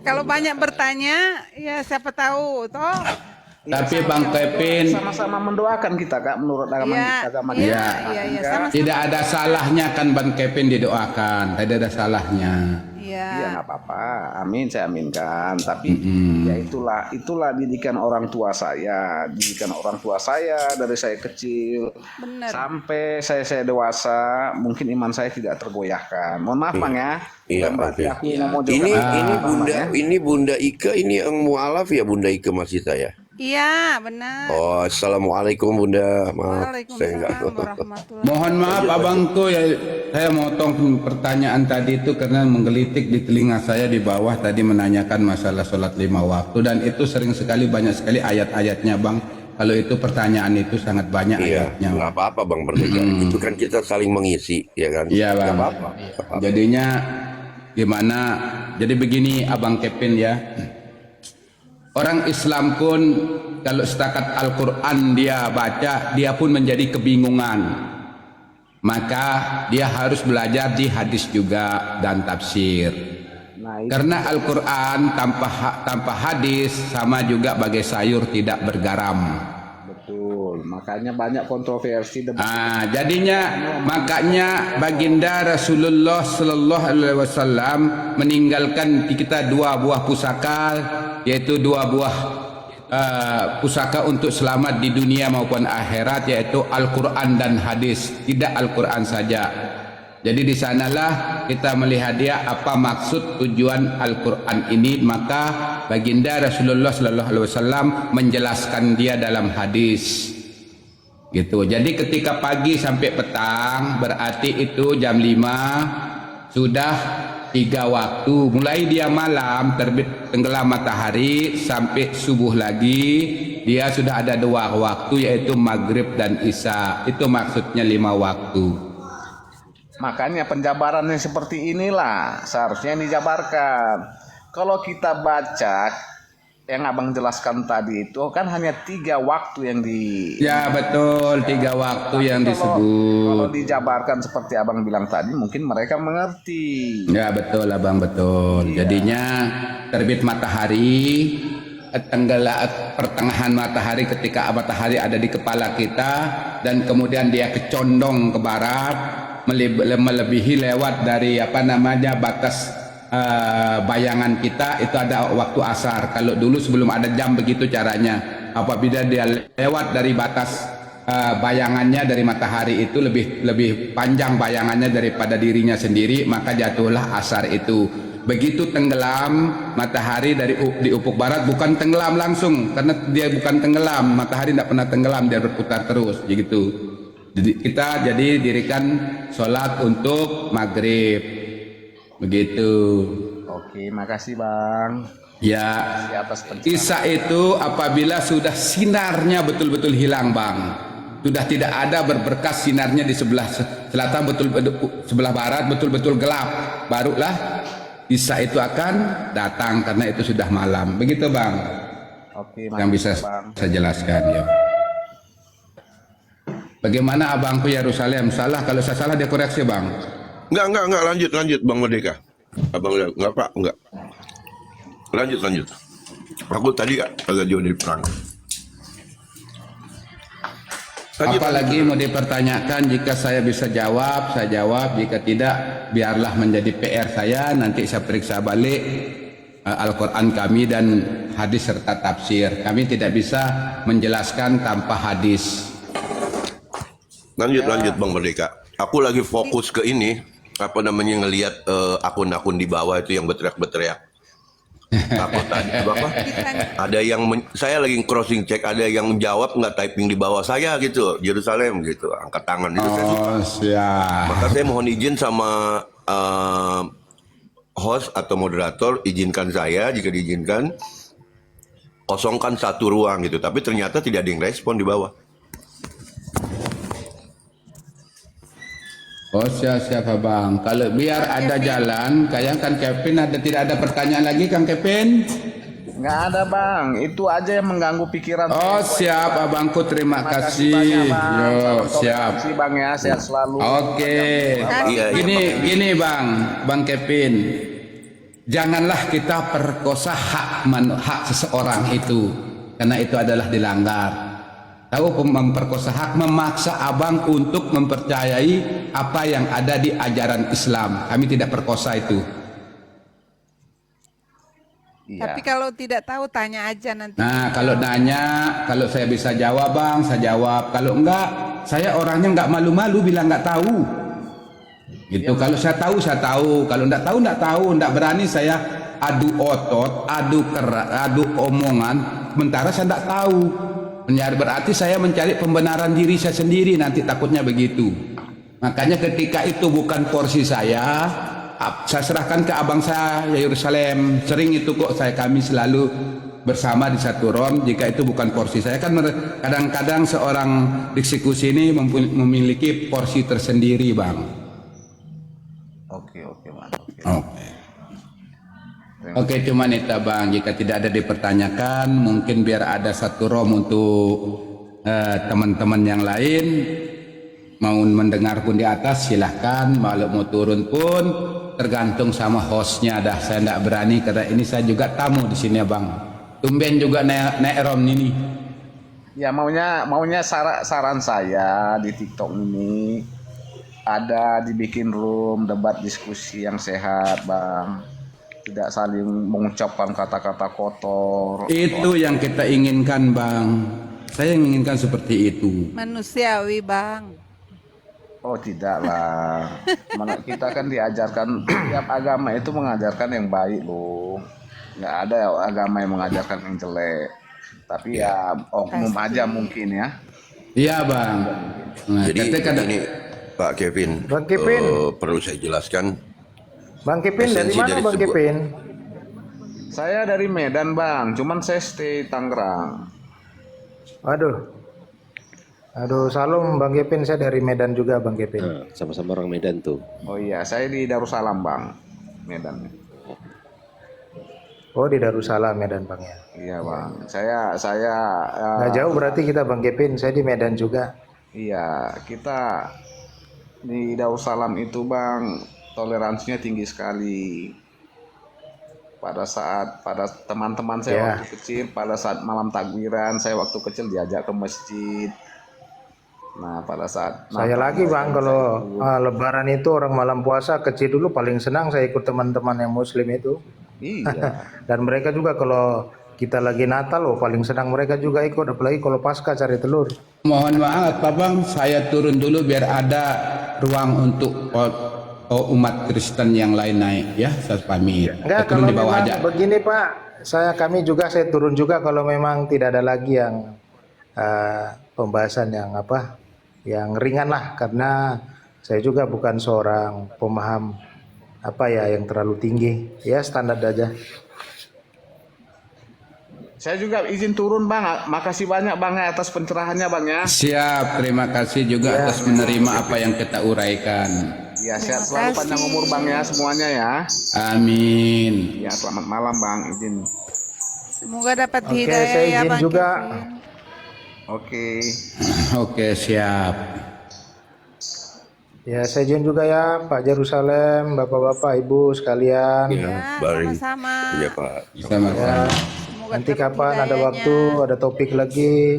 Kalau banyak bertanya, ya siapa tahu toh. Tapi Bang Kevin Sama-sama mendoakan kita Kak menurut agama kita. Iya, sama-sama. tidak ada salahnya kan Bang Kevin didoakan. Tidak ada salahnya. Iya nggak apa-apa, amin, saya aminkan. Tapi ya itulah didikan orang tua saya, dari saya kecil Bener. sampai saya dewasa, mungkin iman saya tidak tergoyahkan. Mohon maaf Bang ya. Iya, Berarti oke. aku mau Ini Bunda Ika, ini yang mualaf ya Bunda Ika masih saya. Iya, benar. Oh, assalamualaikum Bunda. Maaf, saya enggak. Waalaikumsalam warahmatullahi. Mohon maaf abangku ya, saya motong pertanyaan tadi itu karena menggelitik di telinga saya di bawah tadi menanyakan masalah sholat 5 waktu, dan itu sering sekali banyak sekali ayat-ayatnya Bang. Kalau itu pertanyaan itu sangat banyak Iya, ayatnya. nggak apa-apa Bang Merdeka. Itu kan kita saling mengisi, ya kan? Iya Bang. Nggak apa-apa. Jadinya gimana? Jadi begini Abang Kevin ya. Orang Islam pun kalau setakat Al-Quran dia baca, dia pun menjadi kebingungan. Maka dia harus belajar di hadis juga dan tafsir. Karena Al-Quran tanpa hadis sama juga bagai sayur tidak bergaram. Betul, makanya banyak kontroversi. Jadinya makanya baginda Rasulullah Sallallahu Alaihi Wasallam meninggalkan kita 2 buah pusaka, yaitu 2 buah pusaka untuk selamat di dunia maupun akhirat, yaitu Al-Quran dan hadis, tidak Al-Quran saja. Jadi di sanalah kita melihat dia apa maksud tujuan Al-Quran ini. Maka baginda Rasulullah Sallallahu Alaihi Wasallam menjelaskan dia dalam hadis. Gitu. Jadi ketika pagi sampai petang berarti itu jam 5 sudah 3 waktu. Mulai dia malam terbit tenggelam matahari sampai subuh lagi dia sudah ada 2 waktu, yaitu maghrib dan isya. Itu maksudnya 5 waktu. Makanya penjabarannya seperti inilah seharusnya dijabarkan. Kalau kita baca yang Abang jelaskan tadi itu kan hanya 3 waktu yang Ya betul, 3 waktu yang disebut. Kalau dijabarkan seperti Abang bilang tadi, mungkin mereka mengerti. Ya betul Abang, betul. Jadinya terbit matahari, pertengahan matahari, ketika matahari ada di kepala kita dan kemudian dia kecondong ke barat, melebihi lewat dari batas bayangan kita itu ada waktu asar. Kalau dulu sebelum ada jam begitu caranya. Apabila dia lewat dari batas bayangannya dari matahari itu lebih panjang bayangannya daripada dirinya sendiri, maka jatuhlah asar itu. Begitu tenggelam matahari di ufuk barat, bukan tenggelam langsung karena dia bukan tenggelam, matahari tidak pernah tenggelam, dia berputar terus begitu. Jadi kita dirikan sholat untuk maghrib begitu. Oke, makasih Bang. Ya, Atas pencerahan. Isya itu apabila sudah sinarnya betul-betul hilang Bang, sudah tidak ada berberkas sinarnya di sebelah selatan sebelah barat betul-betul gelap, barulah Isya itu akan datang karena itu sudah malam. Begitu Bang. Oke, Yang bisa Bang. saya jelaskan ya. Bagaimana abangku Yerusalem? Salah, kalau saya salah dia koreksi Bang. Enggak, lanjut Bang Merdeka. Abang enggak Pak, enggak. Lanjut. Aku tadi agak jauh dari perang. Apalagi mau dipertanyakan, jika saya bisa jawab, saya jawab. Jika tidak, biarlah menjadi PR saya. Nanti saya periksa balik Al-Quran kami dan hadis serta tafsir. Kami tidak bisa menjelaskan tanpa hadis. Lanjut Bang Merdeka. Aku lagi fokus ke ini, ngelihat akun-akun di bawah itu yang berteriak-berteriak. Apa tadi apa? Ada yang saya lagi crossing check, ada yang jawab nggak typing di bawah saya gitu, Yerusalem gitu, angkat tangan itu. Siap. Maka saya mohon izin sama host atau moderator, izinkan saya jika diizinkan kosongkan satu ruang gitu, tapi ternyata tidak ada yang respon di bawah. Oh siapa Bang? Kalau biar ada jalan, kayak kan Kevin tidak ada pertanyaan lagi Kang Kevin? Nggak ada Bang, itu aja yang mengganggu pikiran. Oh siap abangku, terima kasih. Yo siap. Terima kasih Bang ya, sehat selalu. Oke. Gini Bang Kevin. Janganlah kita perkosa hak seseorang itu, karena itu adalah dilanggar. Tahu, memperkosa hak, memaksa abang untuk mempercayai apa yang ada di ajaran Islam. Kami tidak perkosa itu. Tapi kalau tidak tahu tanya aja nanti. Nah, kalau nanya, kalau saya bisa jawab Bang, saya jawab. Kalau enggak, saya orangnya enggak malu-malu bilang enggak tahu. Gitu. Kalau saya tahu, saya tahu. Kalau enggak tahu, enggak tahu. Enggak berani saya adu otot, adu omongan, sementara saya enggak tahu. Berarti saya mencari pembenaran diri saya sendiri, nanti takutnya begitu. Makanya ketika itu bukan porsi saya serahkan ke abang saya Yerusalem. Sering itu kok kami selalu bersama di satu room. Jika itu bukan porsi saya, kan kadang-kadang seorang dieksekusi ini memiliki porsi tersendiri Bang. Oke mantap. Oke, cuman itu Bang, jika tidak ada dipertanyakan, mungkin biar ada satu room untuk teman-teman yang lain. Mau mendengar pun di atas silahkan, kalau mau turun pun tergantung sama hostnya dah. Saya tidak berani karena ini saya juga tamu di sini Bang. Tumben juga naik room ini. Ya maunya saran saya di TikTok ini ada dibikin room debat diskusi yang sehat Bang. Tidak saling mengucapkan kata-kata kotor. Itu yang kita inginkan Bang. Saya menginginkan seperti itu. Manusiawi Bang. Oh tidaklah. Kita kan diajarkan, tiap agama itu mengajarkan yang baik loh. Nggak ada agama yang mengajarkan yang jelek. Tapi ya oknum aja mungkin ya. Iya Bang. Nah, Jadi ini Pak Kevin, perlu saya jelaskan. Bang Kevin dari mana Bang Kevin? Saya dari Medan Bang, cuman saya stay Tangerang. Aduh, salam Bang Kevin, saya dari Medan juga Bang Kevin. Nah, sama-sama orang Medan tuh. Oh iya, saya di Darussalam Bang, Medan. Oh di Darussalam Medan Bang ya. Iya Bang, saya nggak jauh berarti kita Bang Kevin, saya di Medan juga. Iya, kita di Darussalam itu Bang, toleransinya tinggi sekali. Pada teman-teman saya waktu kecil, pada saat malam takbiran, saya waktu kecil diajak ke masjid. Nah, pada saat Saya lagi Bang, kalau Lebaran itu orang malam puasa kecil dulu paling senang saya ikut teman-teman yang Muslim itu. iya. Dan mereka juga kalau kita lagi Natal, paling senang mereka juga ikut, apalagi kalau pasca cari telur. Mohon maaf Pak Bang, saya turun dulu biar ada ruang untuk umat Kristen yang lain naik ya. Saya pamit. Enggak, Saya turun kalau di bawah memang aja. begini Pak, kami juga saya turun juga kalau memang tidak ada lagi yang pembahasan yang ringan lah, karena saya juga bukan seorang pemaham yang terlalu tinggi, ya standar aja. Saya juga izin turun Bang. Makasih banyak Bang atas pencerahannya Bang ya. Siap, terima kasih juga atas menerima apa yang kita uraikan. Ya, sehat selalu, panjang umur Bang ya semuanya ya. Amin. Ya, selamat malam Bang, izin. Semoga dapat Oke, hidayah saya ya izin Bang juga. Kevin. Oke. Oke, siap. Ya, saya izin juga ya Pak Jerusalem, Bapak-bapak, Ibu sekalian. Ya, Baik. sama-sama. Iya Pak. Sama-sama. Semoga Nanti dapat kapan ada hidayahnya. waktu, ada topik lagi,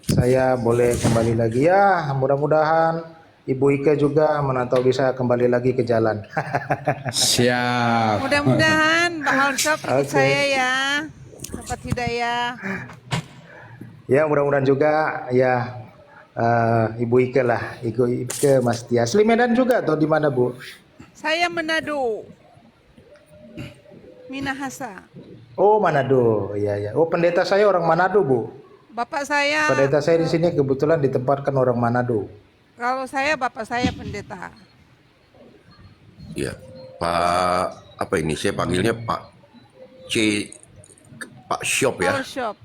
saya boleh kembali lagi ya. Mudah-mudahan Ibu Ike juga menantau bisa kembali lagi ke jalan. Siap. Mudah-mudahan Bang Alshop ikut Oke. saya ya. Dapat hidayah. Ya, mudah-mudahan juga ya Ibu Ike lah, Ibu Ike Mas Tia. Asli Medan juga atau di mana Bu? Saya Manado. Minahasa. Oh, Manado. Iya ya. Oh, pendeta saya orang Manado Bu. Bapak saya, Pendeta saya di sini kebetulan ditempatkan orang Manado. kalau saya bapak saya pendeta. Iya. Pak apa ini? Saya panggilnya Pak Pak Shop ya. Alshop.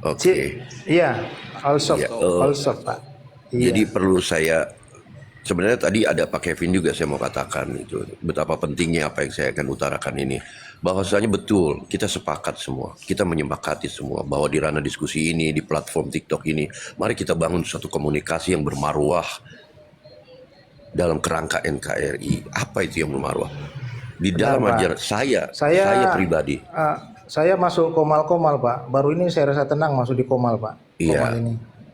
Oke. Iya, Alsop, Ya, Alsop Pak. Iya. Jadi perlu saya sebenarnya tadi ada Pak Kevin juga saya mau katakan itu betapa pentingnya apa yang saya akan utarakan ini, bahwasanya betul kita sepakat semua, kita menyepakati semua bahwa di ranah diskusi ini di platform TikTok ini mari kita bangun suatu komunikasi yang bermarwah dalam kerangka NKRI. Apa itu yang bermarwah? Di dalam Pak. ajaran saya pribadi. Saya masuk Komal Pak. Baru ini saya rasa tenang masuk di Komal Pak. Iya. Komal ini.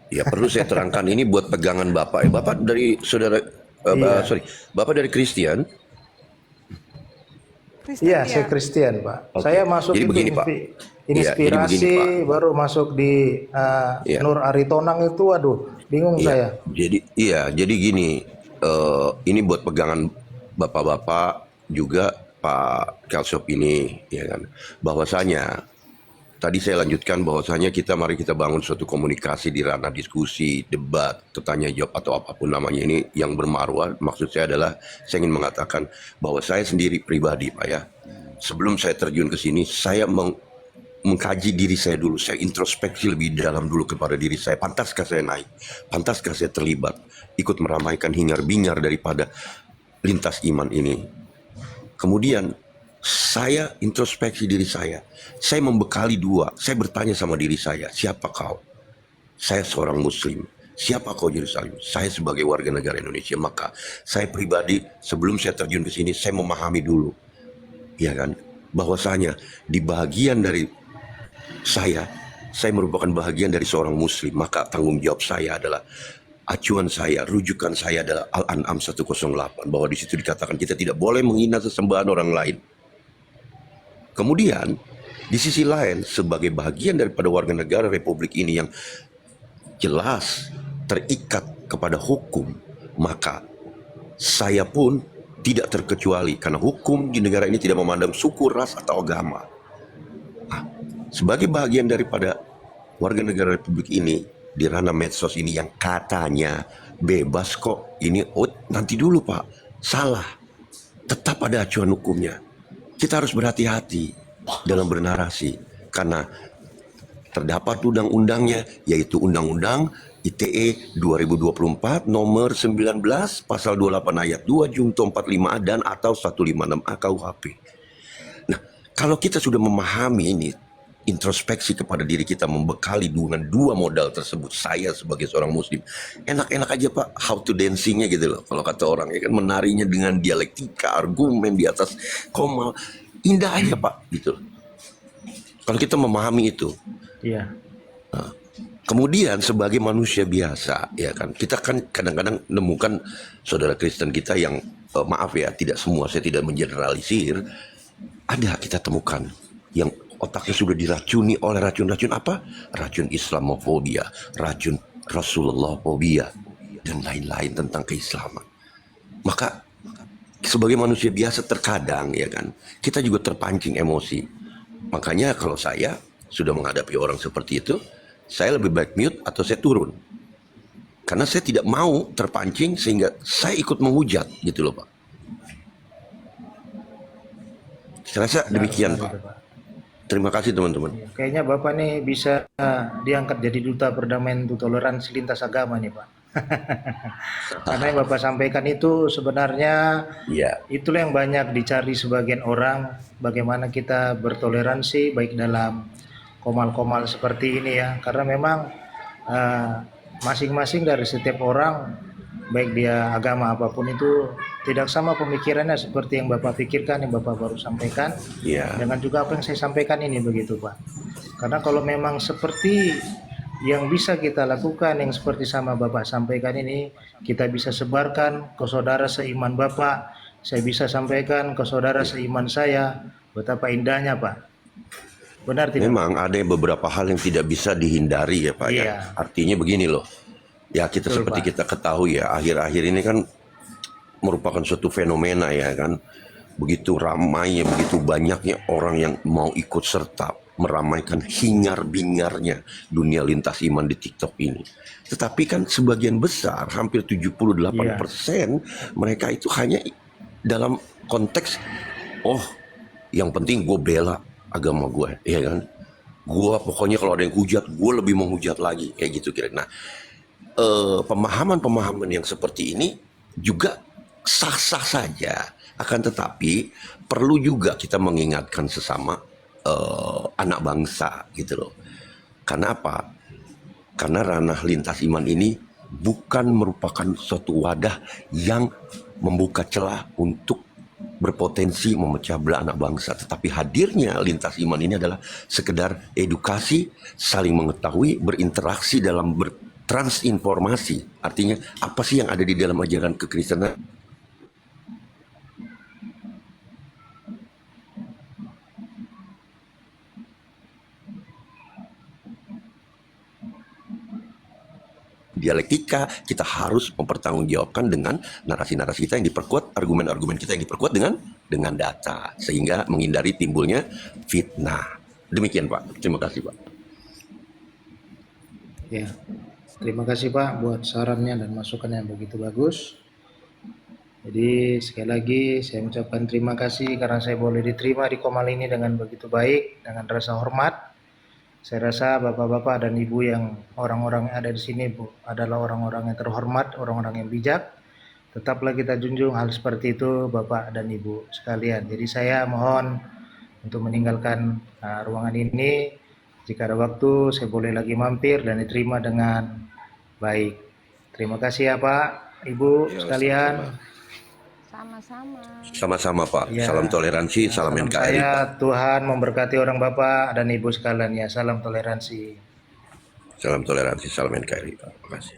Ya perlu saya terangkan ini buat pegangan Bapak. Bapak dari saudara Bapak dari Kristen. Kristen Iya, dia. saya Kristen Pak. Oke. Saya masuk Jadi itu begini, Pak. inspirasi, Iya, jadi begini, Pak. baru masuk di Iya. Nur Aritonang itu, waduh, bingung saya. Jadi gini, ini buat pegangan bapak-bapak juga Pak Kelsop ini, ya kan, bahwasanya tadi saya lanjutkan bahwasanya mari kita bangun suatu komunikasi di ranah diskusi, debat, tanya jawab atau apapun namanya ini yang bermarwah. Maksud saya adalah saya ingin mengatakan bahwa saya sendiri pribadi Pak ya, sebelum saya terjun ke sini saya mengkaji diri saya dulu, saya introspeksi lebih dalam dulu kepada diri saya. Pantaskah saya naik? Pantaskah saya terlibat? Ikut meramaikan hingar-bingar daripada lintas iman ini? Kemudian saya introspeksi diri saya. Saya membekali dua. Saya bertanya sama diri saya, siapa kau? Saya seorang Muslim. Siapa kau Yerusalem? Saya sebagai warga negara Indonesia. Maka saya pribadi sebelum saya terjun ke sini, saya memahami dulu, ya kan, bahwasanya di bagian dari saya merupakan bagian dari seorang Muslim. Maka tanggung jawab saya adalah acuan saya, rujukan saya adalah Al-An'am 108, bahwa di situ dikatakan kita tidak boleh menghina sesembahan orang lain. Kemudian di sisi lain sebagai bagian daripada warga negara Republik ini yang jelas terikat kepada hukum, maka saya pun tidak terkecuali karena hukum di negara ini tidak memandang suku, ras atau agama. Nah, sebagai bagian daripada warga negara Republik ini di ranah medsos ini yang katanya bebas kok, ini nanti dulu Pak, salah, tetap ada acuan hukumnya. Kita harus berhati-hati dalam bernarasi karena terdapat undang-undangnya, yaitu Undang-Undang ITE 2024 nomor 19 pasal 28 ayat 2 Junto 45A dan atau 156A KUHP. Nah, kalau kita sudah memahami ini, introspeksi kepada diri kita, membekali dengan dua modal tersebut, saya sebagai seorang Muslim, enak-enak aja Pak, how to dancingnya gitu loh, kalau kata orang ya kan, menarinya dengan dialektika, argumen di atas Komal, indah aja Pak gitu loh. Kalau kita memahami itu, Iya. Kemudian sebagai manusia biasa, ya kan, kita kan kadang-kadang menemukan saudara Kristen kita yang maaf ya, tidak semua, saya tidak mengeneralisir, ada kita temukan yang otaknya sudah diracuni oleh racun-racun apa? Racun Islamofobia, racun Rasulullah fobia, dan lain-lain tentang keislaman. Maka sebagai manusia biasa terkadang ya kan, kita juga terpancing emosi. Makanya kalau saya sudah menghadapi orang seperti itu, saya lebih baik mute atau saya turun. Karena saya tidak mau terpancing sehingga saya ikut menghujat gitu loh Pak. Saya rasa demikian Pak. Terima kasih teman-teman. Kayaknya Bapak nih bisa diangkat jadi duta perdamaian untuk toleransi lintas agama nih Pak. Karena yang Bapak sampaikan itu sebenarnya Ya, itulah yang banyak dicari sebagian orang, bagaimana kita bertoleransi baik dalam komal-komal seperti ini ya. Karena memang masing-masing dari setiap orang, baik dia agama apapun itu, tidak sama pemikirannya seperti yang Bapak pikirkan, yang Bapak baru sampaikan, ya. dengan juga apa yang saya sampaikan ini begitu Pak. Karena kalau memang seperti yang bisa kita lakukan, yang seperti sama Bapak sampaikan ini, kita bisa sebarkan ke saudara seiman Bapak, saya bisa sampaikan ke saudara seiman saya, betapa indahnya Pak. Benar tidak? Memang ada beberapa hal yang tidak bisa dihindari ya Pak ya. Iya. Artinya begini loh. Ya kita Betul, seperti Pak. kita ketahui ya, akhir-akhir ini kan merupakan suatu fenomena ya kan. Begitu ramainya, begitu banyaknya orang yang mau ikut serta meramaikan hingar-bingarnya dunia lintas iman di TikTok ini. Tetapi kan sebagian besar, hampir 78% mereka itu hanya dalam konteks, oh yang penting gue bela agama gue, ya kan. Gue pokoknya kalau ada yang hujat, gue lebih menghujat lagi, kayak gitu kira. Nah, pemahaman-pemahaman yang seperti ini juga sah-sah saja. Akan tetapi perlu juga kita mengingatkan sesama anak bangsa gitu loh. Karena apa? Karena ranah lintas iman ini bukan merupakan suatu wadah yang membuka celah untuk berpotensi memecah belah anak bangsa. Tetapi hadirnya lintas iman ini adalah sekedar edukasi, saling mengetahui, berinteraksi dalam transinformasi. Artinya apa sih yang ada di dalam ajaran kekristenan? Dialektika, kita harus mempertanggungjawabkan dengan narasi-narasi kita yang diperkuat, argumen-argumen kita yang diperkuat dengan data, sehingga menghindari timbulnya fitnah. Demikian Pak. Terima kasih Pak. Ya, terima kasih Pak buat sarannya dan masukannya yang begitu bagus. Jadi sekali lagi saya ucapkan terima kasih karena saya boleh diterima di Komal ini dengan begitu baik, dengan rasa hormat. Saya rasa bapak-bapak dan ibu yang orang-orang yang ada di sini Bu, adalah orang-orang yang terhormat, orang-orang yang bijak. Tetaplah kita junjung hal seperti itu Bapak dan Ibu sekalian. Jadi saya mohon untuk meninggalkan ruangan ini. Jika ada waktu saya boleh lagi mampir dan diterima dengan baik. Terima kasih ya Pak, Ibu sekalian. Sama-sama. Sama-sama Pak. Ya. Salam toleransi, salam NKRI Pak. Tuhan memberkati orang Bapak dan Ibu sekalian ya. Salam toleransi. Salam toleransi, salam NKRI Pak. Terima kasih.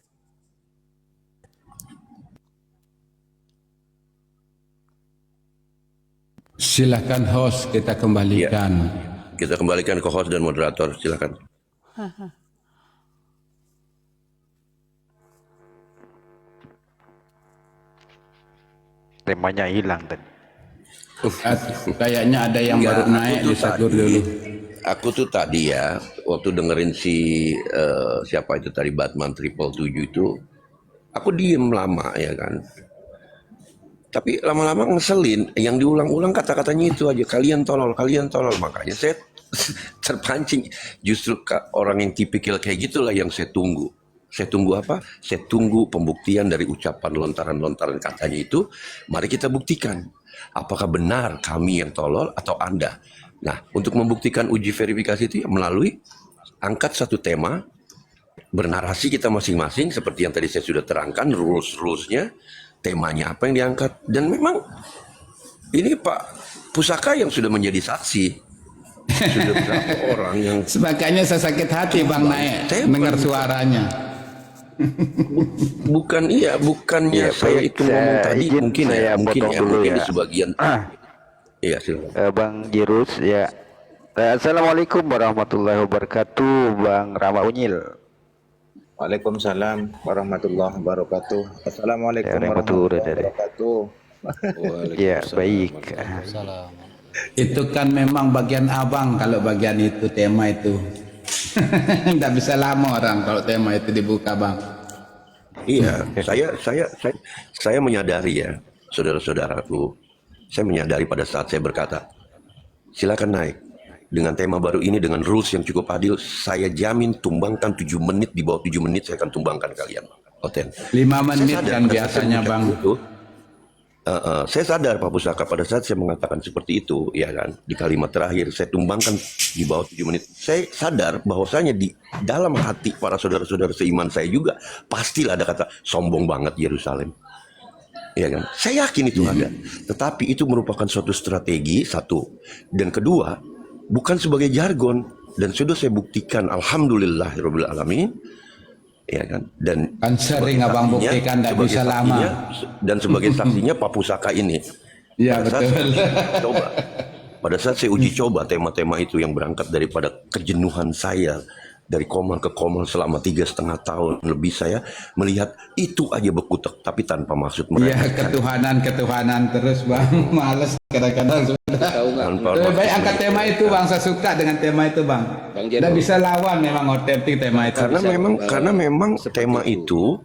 Silakan host kita kembalikan. Kita kembalikan ke host dan moderator, silakan. Temanya hilang tadi. Kayaknya ada yang Enggak, baru naik di Sagur dulu. Aku tuh tadi ya, waktu dengerin siapa itu tadi Batman 777 itu, aku diem lama ya kan. Tapi lama-lama ngeselin, yang diulang-ulang kata-katanya itu aja, kalian tolol. Makanya saya terpancing. Justru orang yang tipikal kayak gitulah yang saya tunggu. Saya tunggu apa? Saya tunggu pembuktian dari ucapan lontaran-lontaran katanya itu. Mari kita buktikan. Apakah benar kami yang tolol atau Anda? Nah, untuk membuktikan uji verifikasi itu ya melalui angkat satu tema, bernarasi kita masing-masing seperti yang tadi saya sudah terangkan, rules-rulesnya, temanya apa yang diangkat. Dan memang ini Pak Pusaka yang sudah menjadi saksi. Sudah berapa orang yang Sebagainya saya sakit hati Bang Naik Saya dengar bukan- suaranya. bukannya Ya, saya baik, itu ngomong saya tadi izin mungkin saya mungkin potong dulu mungkin ya. di sebagian. Iya, silakan. Bang Jirus ya. Assalamualaikum warahmatullahi wabarakatuh, Bang Rama Unyil. Waalaikumsalam warahmatullahi wabarakatuh. Assalamualaikum Ya, warahmatullahi warahmatullahi wabarakatuh. Ya, baik. Salam. Itu kan memang bagian abang kalau bagian itu tema itu. Nggak bisa lama orang kalau tema itu dibuka Bang. Iya, saya menyadari ya, saudara-saudaraku, saya menyadari pada saat saya berkata, silakan naik dengan tema baru ini dengan rules yang cukup adil. Saya jamin tumbangkan 7 menit, di bawah 7 menit saya akan tumbangkan kalian. Oten. 5 menit kan biasanya Bang. Saya sadar Pak Pusaka pada saat saya mengatakan seperti itu, ya kan, di kalimat terakhir saya tumbangkan di bawah 7 menit. Saya sadar bahwasanya di dalam hati para saudara-saudara seiman saya juga pastilah ada kata sombong banget Yerusalem. Ya kan? Saya yakin itu ada. Tetapi itu merupakan suatu strategi, satu. Dan kedua, bukan sebagai jargon. Dan sudah saya buktikan, alhamdulillahirabbil alamin. Ya kan, dan Kan sering abang buktikan nggak bisa lama. dan sebagai saksinya Pak Pusaka ini. Iya Pada saat betul. saya uji coba, pada saat saya uji coba tema-tema itu yang berangkat daripada kejenuhan saya dari koma ke koma selama 3,5 tahun lebih, saya melihat itu aja berkutat tapi tanpa maksud Iya meremehkan. ketuhanan terus Bang. Males kadang-kadang sudah. Tanpa Lebih baik maksud angkat tema itu Bang. Saya suka dengan tema itu Bang. Nggak bisa lawan memang otentik tema itu. karena memang tema itu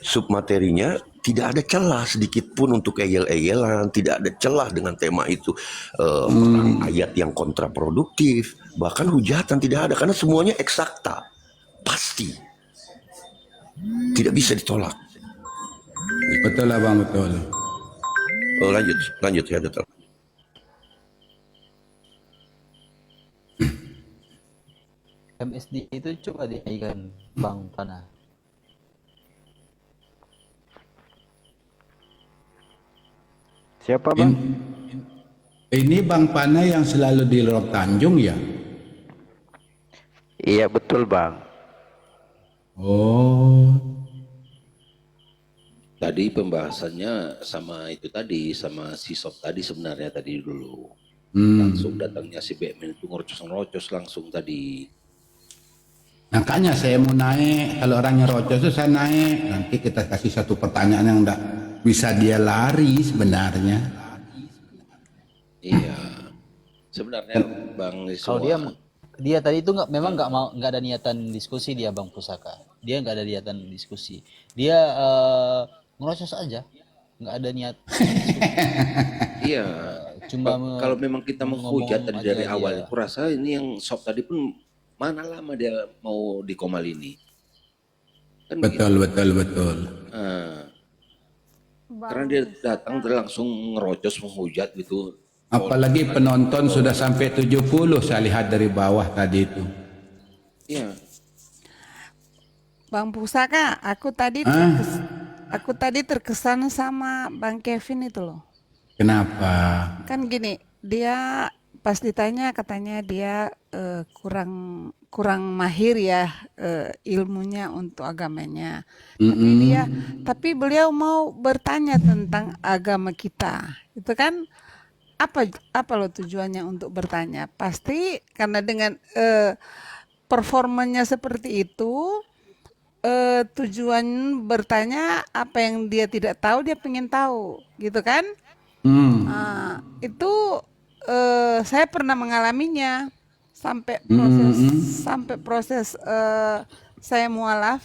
submaterinya tidak ada celah sedikit pun untuk eyel-eyelan, tidak ada celah dengan tema itu perang ayat yang kontraproduktif, bahkan hujatan tidak ada karena semuanya eksakta, pasti tidak bisa ditolak. Betul lah Bang, betul. Oh, lanjut ya Dato'. MSD itu coba dinyanyikan Bang Pana. Siapa Bang? Ini Bang Pana yang selalu di Lorong Tanjung ya? Iya betul Bang. Oh, Tadi pembahasannya sama itu tadi, sama si Sob tadi sebenarnya tadi dulu. Langsung datangnya si Batman itu ngerocos-ngerocos langsung tadi. makanya saya mau naik. Kalau orangnya rocos itu saya naik. Nanti kita kasih satu pertanyaan yang enggak bisa dia lari sebenarnya. Iya. Sebenarnya Bang Kalau Iswa, dia tadi itu nggak ada niatan diskusi dia Bang Pusaka. Dia nggak ada niatan diskusi. Dia ngerocos aja, nggak ada niat. iya. Cuma Kalau memang kita menghujat tadi dari aja awal, dia. aku rasa ini yang Sob tadi pun mana lama dia mau di Komal ini. Kan Betul, betul, betul. Ah. Karena dia datang dia langsung ngerocos menghujat gitu. Apalagi penonton sudah sampai 70 saya lihat dari bawah tadi itu. Iya. Bang Pusaka, aku tadi terkesan sama Bang Kevin itu loh. Kenapa? Kan gini, dia pas ditanya katanya dia kurang mahir ya ilmunya untuk agamanya. Tapi beliau mau bertanya tentang agama kita. Itu kan apa lo tujuannya untuk bertanya? Pasti karena dengan performanya seperti itu, tujuan bertanya apa yang dia tidak tahu dia pengen tahu, gitu kan? Itu saya pernah mengalaminya sampai proses saya mualaf.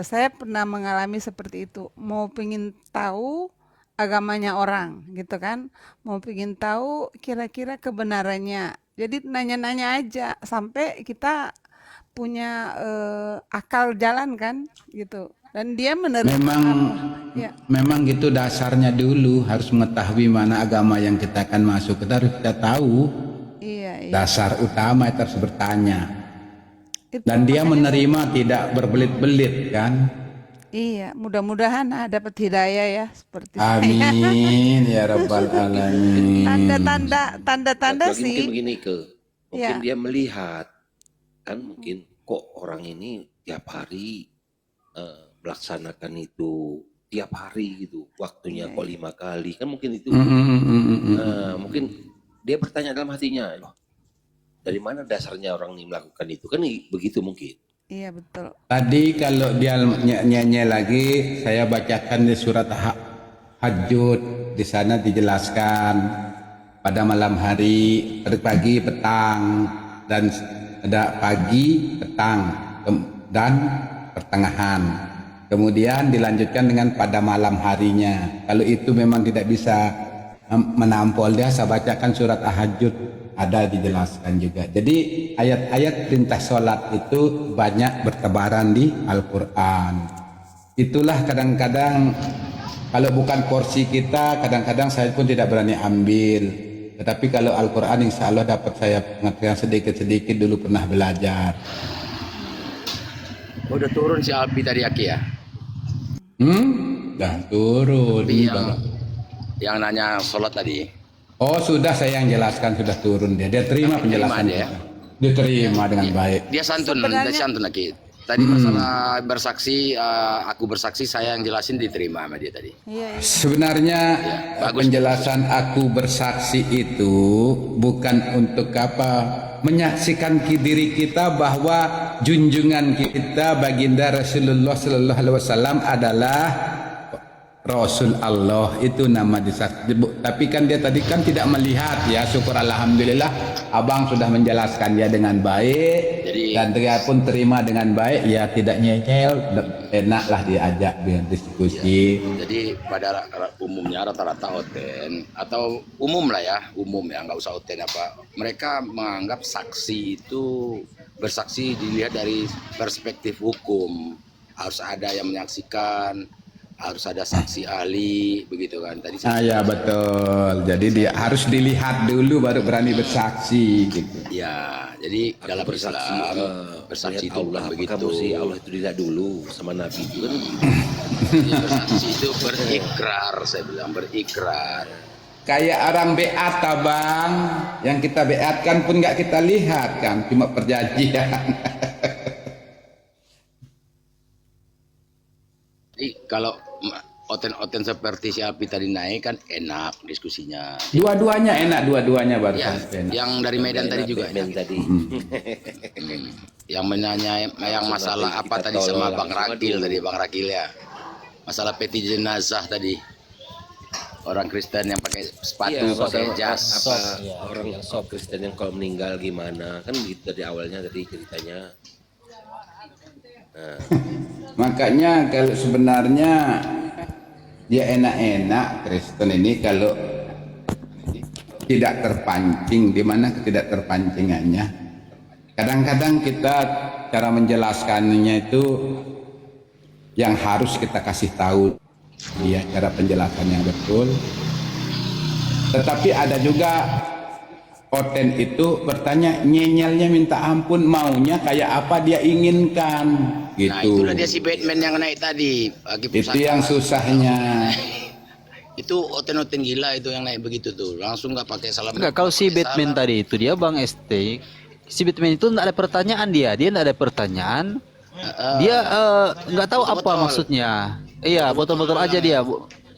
Saya pernah mengalami seperti itu. Mau pengen tahu agamanya orang, gitu kan? Mau pengen tahu kira-kira kebenarannya. Jadi nanya-nanya aja sampai kita punya akal jalan kan, gitu. Dan dia menerima. Memang gitu dasarnya dulu harus mengetahui mana agama yang kita akan masuk. Kita harus tahu. Iya. Dasar utama itu harus bertanya. Dan dia menerima tidak berbelit-belit kan? Iya, mudah-mudahan dapat hidayah ya seperti saya. Amin ya rabbal alamin. Tanda-tanda Lagi mungkin sih. begini mungkin Ya. dia melihat kan mungkin kok orang ini tiap hari melaksanakan itu tiap hari gitu, waktunya kok 5 kali kan mungkin itu. Mungkin dia bertanya dalam hatinya, loh, dari mana dasarnya orang ini melakukan itu kan begitu mungkin. Iya betul. Tadi kalau dia nyanyi lagi, saya bacakan di surat Hajjud. Di sana dijelaskan pada malam hari, pagi, petang, dan ada pagi, petang, dan pertengahan. Kemudian dilanjutkan dengan pada malam harinya. Kalau itu memang tidak bisa menampol dia, saya bacakan surat Hajjud. Ada dijelaskan juga. Jadi ayat-ayat perintah sholat itu banyak bertebaran di Al-Quran. Itulah kadang-kadang kalau bukan porsi kita, kadang-kadang saya pun tidak berani ambil. Tetapi kalau Al-Quran insya Allah dapat saya pengertian sedikit-sedikit, dulu pernah belajar. Udah turun si Alpi tadi Aki ya? Dah turun. Yang nanya sholat tadi. Oh sudah, saya yang jelaskan, sudah turun dia. Dia terima penjelasan dia. Dia terima dengan baik. Dia santun, Sebenarnya- dia santun Aki. Tadi masalah bersaksi, aku bersaksi, saya yang jelasin diterima sama dia tadi. Iya. Sebenarnya bagus. penjelasan aku bersaksi itu bukan untuk apa, menyaksikan diri kita bahwa junjungan kita baginda Rasulullah Sallallahu Alaihi Wasallam adalah Rasul Allah, itu nama disaksi. Tapi kan dia tadi kan tidak melihat ya, syukur alhamdulillah abang sudah menjelaskan dia dengan baik. Dan dia pun terima dengan baik, ya tidak nyecel, enaklah diajak biar diskusi. Jadi pada umumnya rata-rata oten atau umum lah ya, umum ya, nggak usah oten apa. Mereka menganggap saksi itu bersaksi dilihat dari perspektif hukum, harus ada yang menyaksikan, harus ada saksi ahli, begitu kan? Tadi Ya betul. Jadi dia harus dilihat dulu baru berani bersaksi gitu. Ya, jadi dalam bersaksi, Islam bersaksi itu Allah, bukan begitu. kamu sih Allah itu dilihat dulu sama Nabi itu kan. Jadi bersaksi itu berikrar, saya bilang berikrar. Kayak orang beat abang, yang kita beatkan pun nggak kita lihat kan, cuma perjanjian. Jadi kalau oten-oten seperti si Alpi tadi naik kan enak diskusinya. Dua-duanya enak, dua-duanya baru Ya, enak. yang dari Medan tadi juga enak. Tadi. Yang menanya yang masalah apa tadi sama Bang Rakil tadi, Bang Rakil ya. Masalah peti jenazah tadi. Orang Kristen yang pakai sepatu, pakai jas. Orang Kristen yang kalau meninggal gimana kan gitu dari awalnya tadi ceritanya. Makanya kalau sebenarnya dia enak-enak Kristen ini kalau tidak terpancing. Di mana tidak terpancingannya? Kadang-kadang kita cara menjelaskannya itu yang harus kita kasih tahu dia cara penjelasan yang betul. Tetapi ada juga oten itu bertanya, nyenyelnya minta ampun, maunya kayak apa dia inginkan gitu. Nah, itulah dia si Batman yang naik tadi. Itu yang susahnya. Itu oten-oten gila itu yang naik begitu tuh. Langsung nggak pakai salam. Enggak, kalau si Batman tadi itu dia Bang ST, si Batman itu enggak ada pertanyaan dia enggak ada pertanyaan. Dia nggak tahu apa maksudnya. Iya, botol-botol aja dia.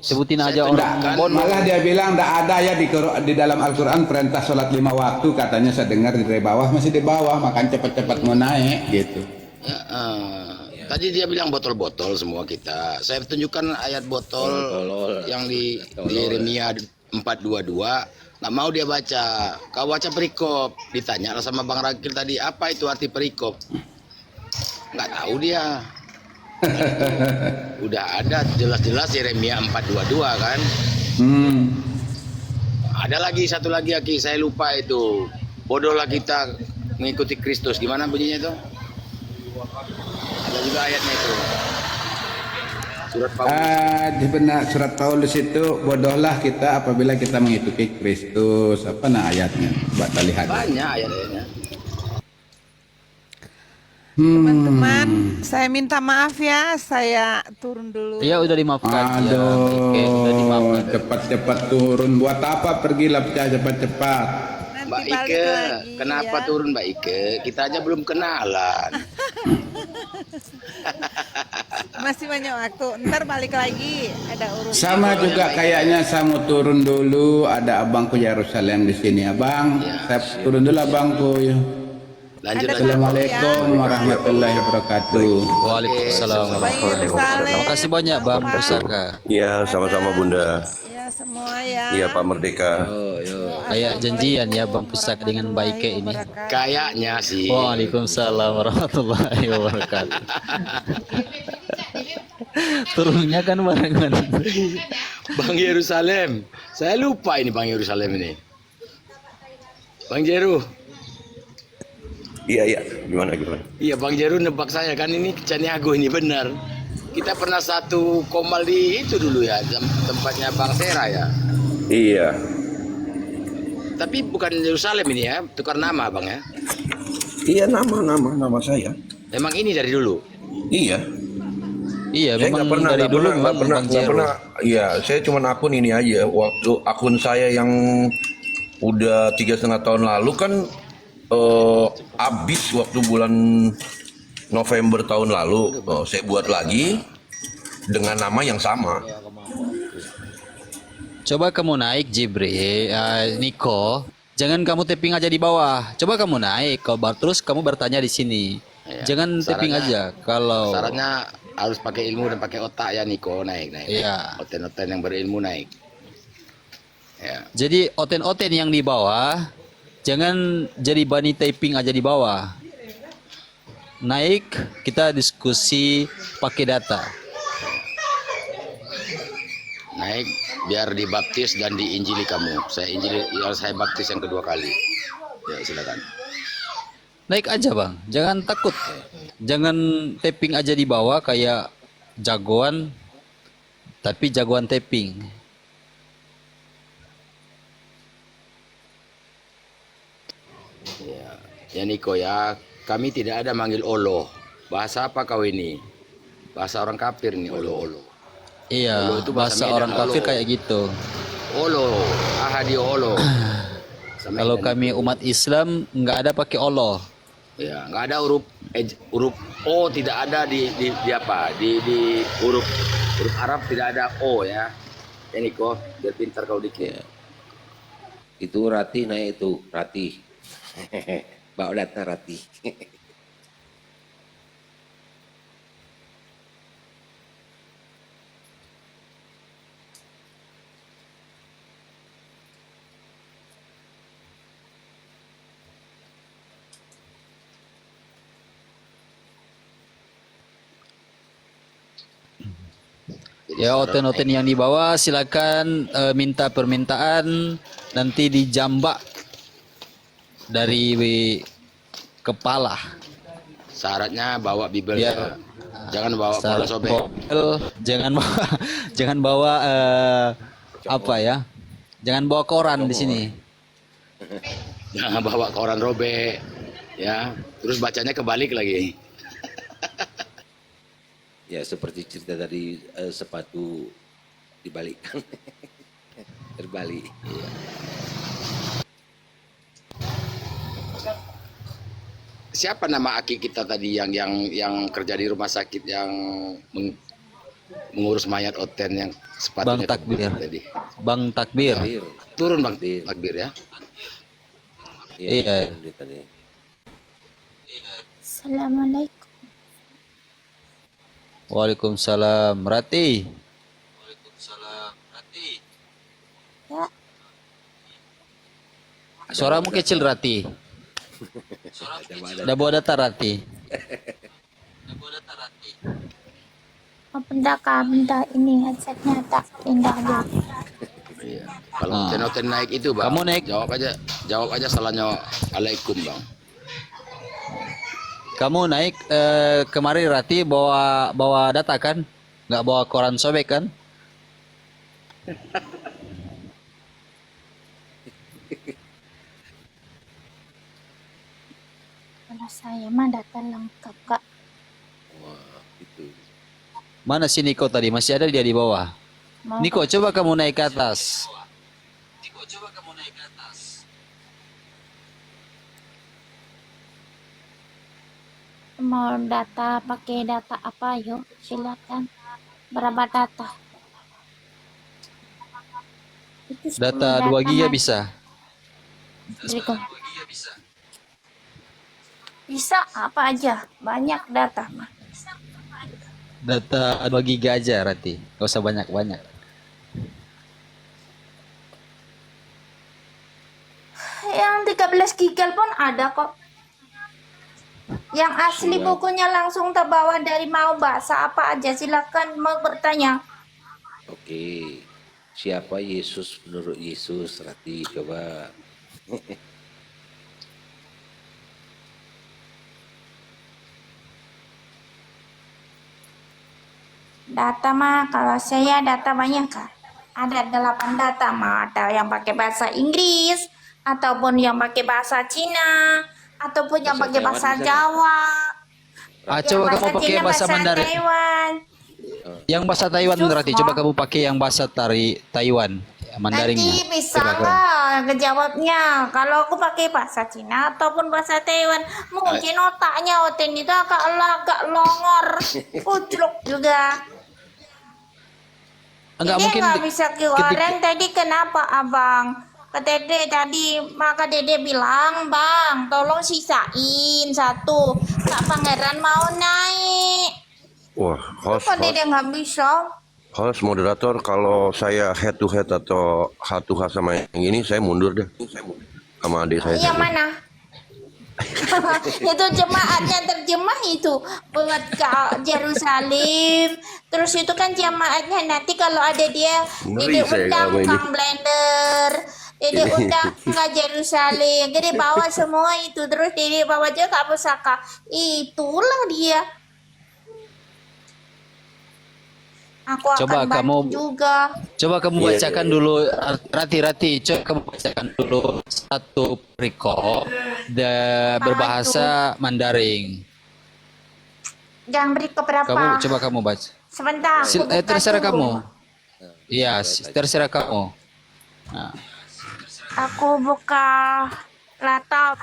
Sebutin aja orang. Malah dia bilang tidak ada ya di dalam Al-Quran perintah sholat 5 waktu, katanya saya dengar dari bawah, masih di bawah, makanya cepat-cepat mau naik gitu. Tadi dia bilang botol-botol semua kita. Saya tunjukkan ayat botol yang di Yeremia 4:22. Nggak mau dia baca. Kau baca perikop. Ditanya lah sama Bang Rakil tadi, apa itu arti perikop? Nggak tahu dia. Udah ada jelas-jelas Yeremia 4:22 kan. Ada lagi satu lagi Aki, saya lupa itu. Bodohlah kita mengikuti Kristus. Gimana bunyinya itu? Ada juga ayatnya itu. Surat Paulus. Benar, surat Paulus itu, bodohlah kita apabila kita mengikuti Kristus. Apa nah ayatnya? Coba kita lihat. Banyak ayat-ayatnya. Teman-teman, saya minta maaf ya, saya turun dulu. Ya udah dimaafkan ya. Oke, udah dimaafkan. Cepat-cepat turun. Buat apa pergilah pecah cepat-cepat? Mbak Nanti balik Ike, lagi kenapa ya. turun Mbak Ike? Kita aja belum kenalan. Masih banyak waktu, ntar balik lagi, ada urusan. Sama juga kayaknya saya mau turun dulu. Ada abangku Yerusalem di sini, abang. Saya turun dulu abangku. Ya. Lanjut Ada aja. Assalamualaikum warahmatullahi wabarakatuh. Waalaikumsalam Bang Yerusalem. Terima kasih banyak Bang Pusaka. Iya, sama-sama Bunda. Ya semua ya. Iya, Pak Merdeka. Kayak janjian ya Bang Pusaka dengan Baike ini. Kayaknya sih. Waalaikumsalam warahmatullahi wabarakatuh. Turunnya kan barengan. Bang Yerusalem. Saya lupa ini Bang Yerusalem ini. Bang Jeru. Iya, iya. Gimana? Iya Bang Jeru nebak saya kan ini Caniago ini benar. Kita pernah satu komal di itu dulu ya, tempatnya Bang Sera ya. Iya. Tapi bukan Yerusalem ini ya, tukar nama Bang ya. Iya, nama saya. Emang ini dari dulu. Iya. Iya, Saya memang nggak pernah, dari nggak dulu pernah, nggak memang pernah, Bang nggak Jero. pernah. Iya, saya cuma akun ini aja. Waktu akun saya yang udah 3,5 tahun lalu kan habis waktu bulan November tahun lalu. Saya buat lagi dengan nama yang sama. Coba kamu naik Jibri, Niko. Jangan kamu tapping aja di bawah. Coba kamu naik, terus kamu bertanya di sini. Ya, Jangan tapping aja. Kalau Syaratnya harus pakai ilmu dan pakai otak ya Niko, naik. Iya. Oten-oten yang berilmu naik. Ya. jadi oten-oten yang di bawah, jangan jadi bunny typing aja di bawah. Naik, kita diskusi pakai data. Naik biar dibaptis dan diinjili kamu. Saya baptis yang kedua kali. Ya silakan. Naik aja bang, jangan takut. Jangan tapping aja di bawah kayak jagoan, tapi jagoan tapping. Ya Niko ya, kami tidak ada manggil Allah. Bahasa apa kau ini? Bahasa orang kafir nih, olo-olo. Iya, Olo itu bahasa Medan, orang kafir olo. kayak gitu. Olo, ahadi olo. Kalau kami umat Islam nggak ada pakai Allah. Ya, nggak ada huruf O, tidak ada di apa? Di huruf Arab tidak ada O ya. Ya Niko, biar pintar kau dikit. Itu Rati naik itu, Rati. Bawa data Rati. Ya oten-oten yang di bawah silakan minta permintaan nanti dijambak dari kepala. Syaratnya bawa Bible Ya. ya. Jangan bawa koran sobek. Jangan bawa apa ya? Jangan bawa koran di sini. Jangan bawa koran robek. Ya, terus bacanya kebalik lagi. Ya seperti cerita tadi sepatu dibalikkan. Terbalik. Iya. Siapa nama aki kita tadi yang kerja di rumah sakit yang mengurus mayat Oten yang sepatunya Bang Takbir. kebalik tadi? Bang Takbir. Turun Bang Takbir ya. Iya. Assalamualaikum. Waalaikumsalam. Rati. Ya, Suaramu kecil Rati. Udah bawa data Rati. benda ini headsetnya tak pindah dulu. Iya. Kalau Oten naik itu Bang. Kamu naik. Jawab aja salahnya alaikum Bang. Kamu naik kemarin Rati bawa data kan? Nggak bawa koran sobek kan? Kalau saya mah data lengkap, Kak. Wah, itu. Mana si Niko tadi? Masih ada dia di bawah. Mau Niko, coba kamu naik ke atas. mau data pakai data apa? Yuk, silakan. Berapa data? Itu 10 Data 2 giga Mas. bisa. Berikut. Bisa apa aja? Banyak data mah. Data 2 giga aja, Rati. Gak usah banyak-banyak. Yang 13 giga pun ada kok. Yang asli bukunya langsung terbawa dari mau bahasa apa aja, silakan mau bertanya. Oke. Siapa Yesus menurut Yesus? Rati, coba. Data mah kalau saya data banyak kan. Ada 8 data mah, ada yang pakai bahasa Inggris ataupun yang pakai bahasa Cina ataupun yang pakai bahasa Jawa. Coba kamu pakai bahasa Mandarin. Taiwan. Yang bahasa Taiwan, Rati. Coba kamu pakai yang bahasa Taiwan. Mandarinnya. Nanti bisa Coba kamu. nggak ngejawabnya kalau aku pakai bahasa Cina ataupun bahasa Taiwan, mungkin otaknya Oten itu agak longor, kucluk juga. Enggak Dede mungkin nggak bisa goreng tadi, kenapa abang? Ke Dede tadi, maka Dede bilang, bang tolong sisain satu, Kak Pangeran mau naik. Wah, host, Kok Dede nggak bisa? host moderator, kalau saya head to head atau head to head sama yang ini, saya mundur deh. Sama adik saya. Yang mana? Itu jemaatnya terjemah itu buat ke Jerusalem. Terus itu kan jemaatnya nanti kalau ada dia Ngeri Dede saya undang kalau ini. Kang Blender, Dede undang ke Jerusalem, Dede bawa semua itu, terus Dede bawa aja ke pusaka. Itulah dia. Aku Coba akan bantu kamu- juga. Coba kamu bacakan dulu, Rati. Coba kamu bacakan dulu satu perikop berbahasa Mandarin. Jangan beri ke berapa. Coba kamu baca. Sebentar. Aku buka Terserah dulu. kamu. Iya, terserah kamu. Nah, Aku buka laptop.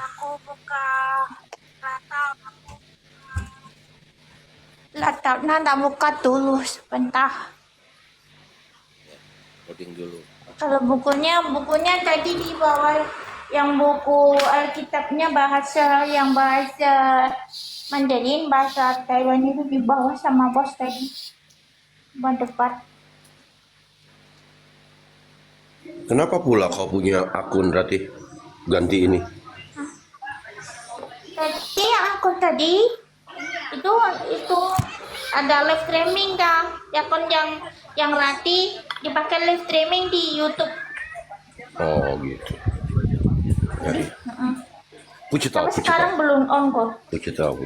Laptopnya tak buka dulu sebentar. Loading dulu. Kalau bukunya tadi di bawah, yang buku Alkitabnya bahasa Mandarin, bahasa Taiwan itu di bawah sama bos tadi. Berdebat. Kenapa pula kau punya akun, Rati? Ganti ini. Tadi aku itu ada live streaming dah. Akun yang Rati dipakai live streaming di YouTube. Oh, gitu. Jadi, puji tahu. Tapi sekarang belum on kok. Puji tahu.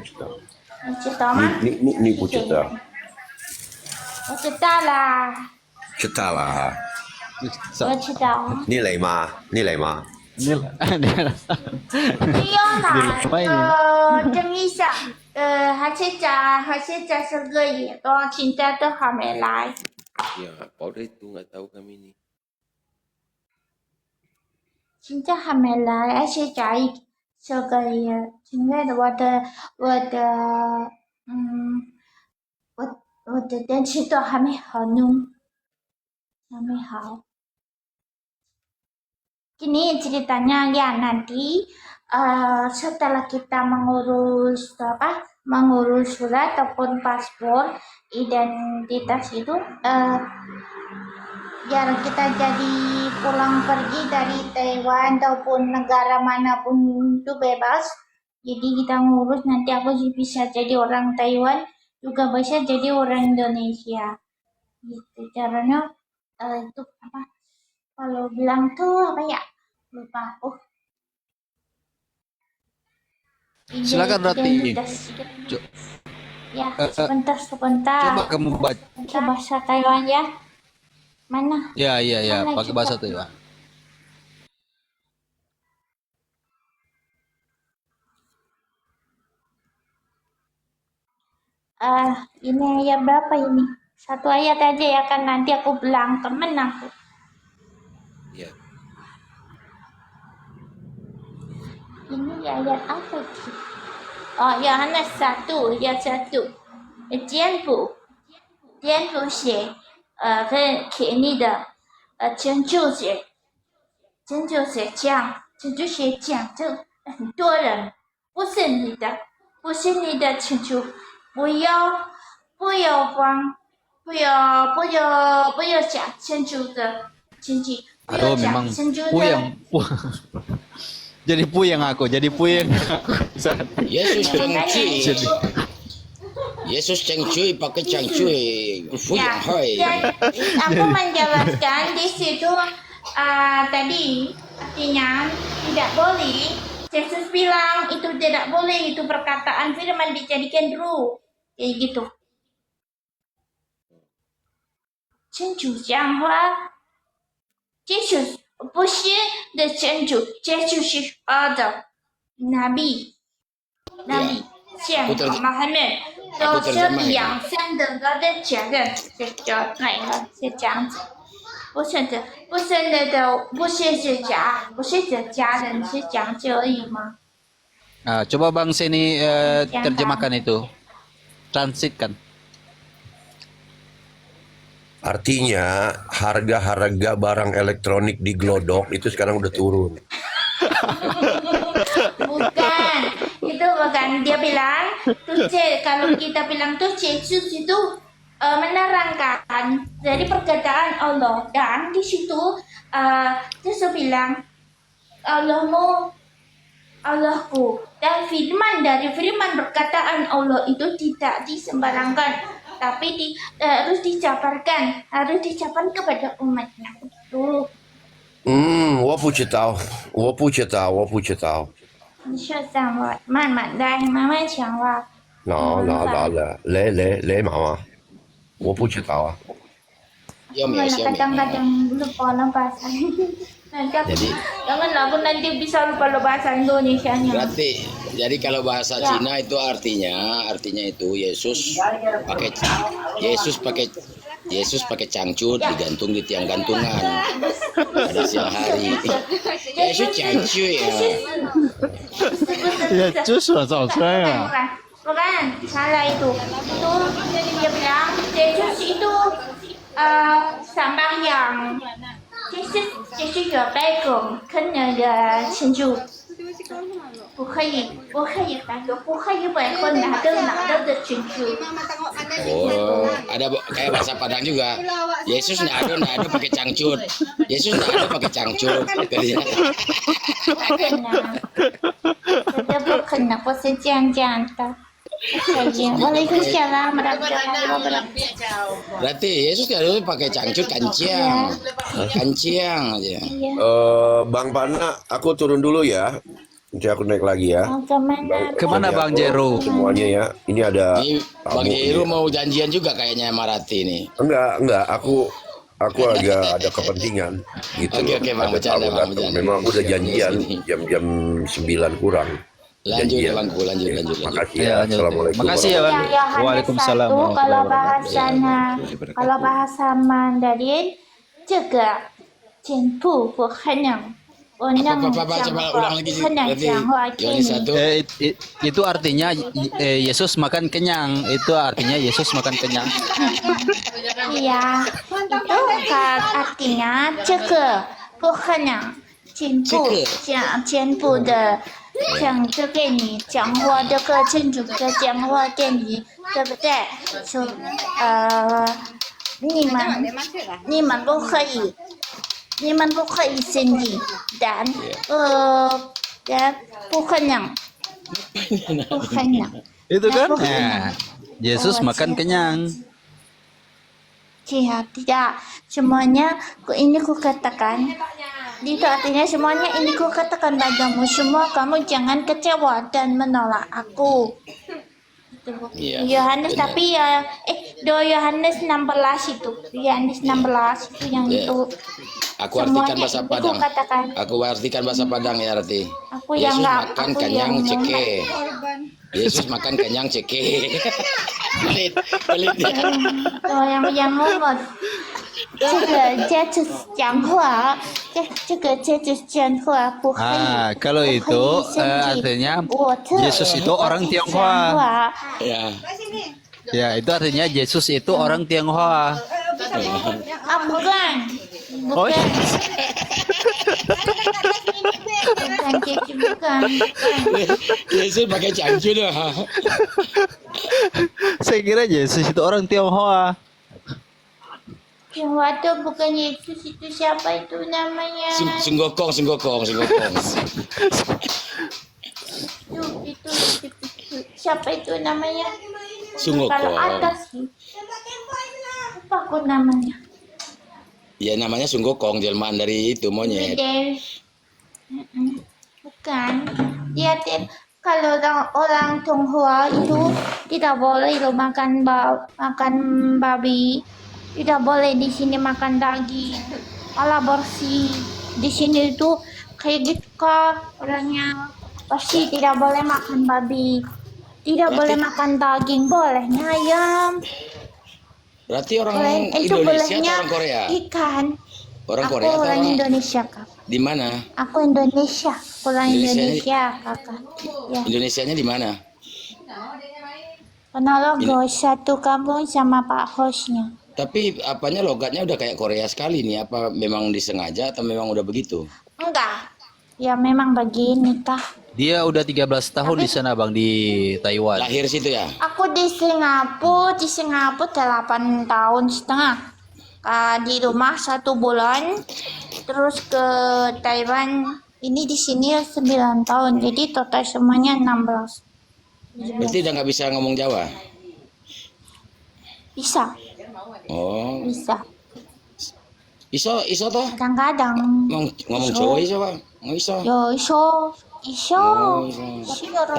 Cerita mah? Ini puji tahu. Cerita lah. Cerita. Nilai ma. Iya lah. 郑医生，还是这个也都现在都还没来。 Ya, Paul itu nggak tahu kami ini. 现在还没来，而且这个也，现在的我的电池都还没好弄，还没好。Gini ceritanya ya, nanti setelah kita mengurus surat ataupun paspor identitas itu, biar kita jadi pulang pergi dari Taiwan ataupun negara manapun itu bebas. Jadi kita ngurus, nanti aku bisa jadi orang Taiwan, juga bisa jadi orang Indonesia. Gitu caranya. Itu apa? Kalau bilang tuh apa ya? Lupa aku. silakan Rati. Identitas. Ya, sebentar. Coba kamu baca. Baca bahasa Taiwan ya. Mana? Ya, Mana pakai coba? bahasa Taiwan. Ini ayat berapa ini? Satu ayat aja ya kan, nanti aku bilang temen aku. Ya. Ini ayat apa sih? Oh, Yohanes 1 ayat 1. 颠覆写给你的拯救者讲，这很多人不是你的拯救，不要讲拯救的经济，不要 Aduh, 讲 memang 拯救的。 puyeng. Jadi puyeng aku. Yesus cengcuy. Jadi Yesus cengcuy pakai cengcuy. Fuyang hai. Aku menjelaskan di situ tadi artinya tidak boleh. Yesus bilang itu tidak boleh, itu perkataan firman dijadikan dulu kayak gitu. 真主讲话，这是不是的真主，这就是的Nabi，像 Muhammad 都是养生的责任，这样子，不是的，不是家人，是这样子而已吗？ coba Bang Seni terjemahkan itu. Transitkan. Artinya harga-harga barang elektronik di Glodok itu sekarang udah turun. Bukan, itu bukan. Dia bilang, kalau kita bilang tuh Yesus itu menerangkan dari perkataan Allah, dan di situ Yesus bilang Allahku, dan dari firman perkataan Allah itu tidak disembarangkan, tapi harus dicaparkan kepada umatnya. Begitu. 我不知道。你说让我慢慢来，慢慢讲话。来妈妈，我不知道啊。 Kadang-kadang lupa bahasa. Jangan aku nanti bisa lupa bahasa Indonesianya. Berarti jadi kalau bahasa Cina itu artinya itu Yesus pakai cangcut digantung di tiang gantungan pada siang hari. Yesus cangcut ya. Yesus ya. Bukan, salah itu. Itu dia bilang Yesus itu sembahyang. Yesus有拜供，可能的成就。不可以拜供，不可以为คน拿的成就。 Oh, ada kayak bahasa Padang juga. Yesus nggak ada pakai cangcut. Yesus nggak ada pakai cangcut. Bukan, 不是这样讲的。Waalaikumsalam warahmatullahi wabarakatuh. Berarti Yesus nggak ada pakai cangcut, kanciang aja. Bang Pana, aku turun dulu ya. Nanti aku naik lagi ya. Kemana Bang Jero? Semuanya ya. Ini ada. Bang Jero mau janjian juga kayaknya sama Rati nih. Enggak. Aku agak ada kepentingan gitu. Oke, Bang, bercanda. Memang aku udah janjian jam 9 kurang. Lanjut ya Bangku, lanjut. Makasih ya. Assalamualaikum. Makasih ya Bang. Waalaikumsalam. Kalau bahasa Mandarin, 这个进步不可能。 Coba ulang lagi itu artinya Yesus makan kenyang. Itu artinya Yesus makan kenyang. Iya, itu artinya 这个不可能进步的讲这给你讲话这个清楚的讲话给你，对不对？说你们不可以。 你们不可以生气，dan 不可能。 Itu kan? Nah, Yesus makan kenyang. Tidak, semuanya ini ku katakan. Itu artinya semuanya ini ku katakan padamu semua, kamu jangan kecewa dan menolak aku. Yohanes tapi ya Yohanes 16 itu. Yohanes 16 itu yang itu. Aku artikan bahasa Padang. Aku artikan bahasa Padang ya Rati. Yesus makan kenyang ceke. Yesus makan kenyang ceke. pelit ya. 杨某某，这个接着讲话，这个接着讲话不可以。 Kalau itu artinya Yesus itu orang Tionghoa. Ya. Ya, itu artinya Yesus itu orang Tionghoa. Bukan. Oh, Bukan. Bukan, Cici, bukan. Yesus pakai cangcu dah. Saya kira Yesus itu orang Tionghoa. Yang waktu bukan Yesus, itu siapa itu namanya? Sunggokong. Itu. Siapa itu namanya? Sunggokong. Kalau atas sih. Lupa aku namanya. Ya namanya Sunggokong, jelmaan dari itu monyet. Bukan. Dia kalau orang Tionghoa itu tidak boleh loh makan babi. Tidak boleh di sini makan daging. Ala bersih. Di sini itu kayak gitu kak orangnya. Pasti tidak boleh makan babi. Tidak boleh makan daging. Bolehnya ayam. Berarti orang Itu Indonesia bolehnya atau orang Korea? Ikan. Orang Aku Korea atau orang orang Indonesia kak. di mana? Aku Indonesia. Orang Indonesia. Indonesia kakak. Ya. Indonesianya di mana? Ponorogo satu kampung sama Pak hostnya. Tapi apanya logatnya udah kayak Korea sekali nih. Apa memang disengaja atau memang udah begitu? Enggak. Ya memang begini kah. Dia udah 13 tahun di sana Bang, di Taiwan. Lahir situ ya? Aku di Singapura 8 tahun setengah. Di rumah 1 bulan. Terus ke Taiwan. Ini di sini 9 tahun. Jadi total semuanya 16. Berarti udah nggak bisa ngomong Jawa? Bisa. Oh. Bisa. Iso toh? Kadang-kadang. Ngomong Jawa iso Pak? Nggak iso. Yo iso. Oh, iso.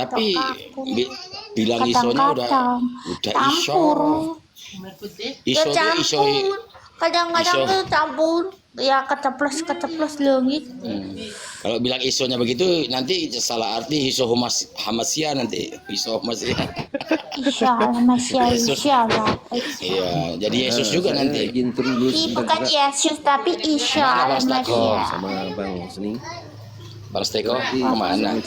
Tapi bilang isonya udah iso. Iso tuh iso. Kadang-kadang tuh campur. Ya keceplos langit. Kalau bilang isonya begitu nanti salah arti iso hamasia nanti. Iso hamasia. Insyaallah. Iya, jadi Yesus juga nanti. Bukan Yesus tapi Isa Masia. Sama Bang Seni. Bang Steko kemana?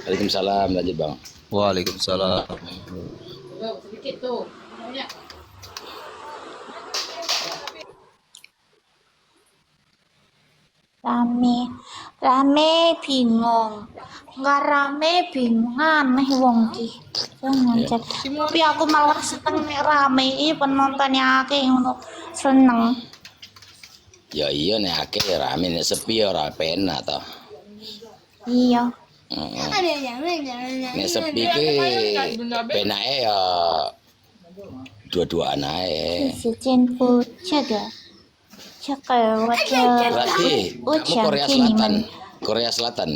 Waalaikumsalam, lanjut Bang. Waalaikumsalam. Rame bingung. Nggak rame bingung aneh wong ki. Jangan. Tapi aku malah seneng nek rame iki penontonnya akeh ngono. Seneng. Ya iya nek akeh rame nek sepi ora penak toh. Iya. Nek sepi ki penake ya dua-duaan ae. 时间不这个 Berarti kamu Korea Selatan. Korea Selatan.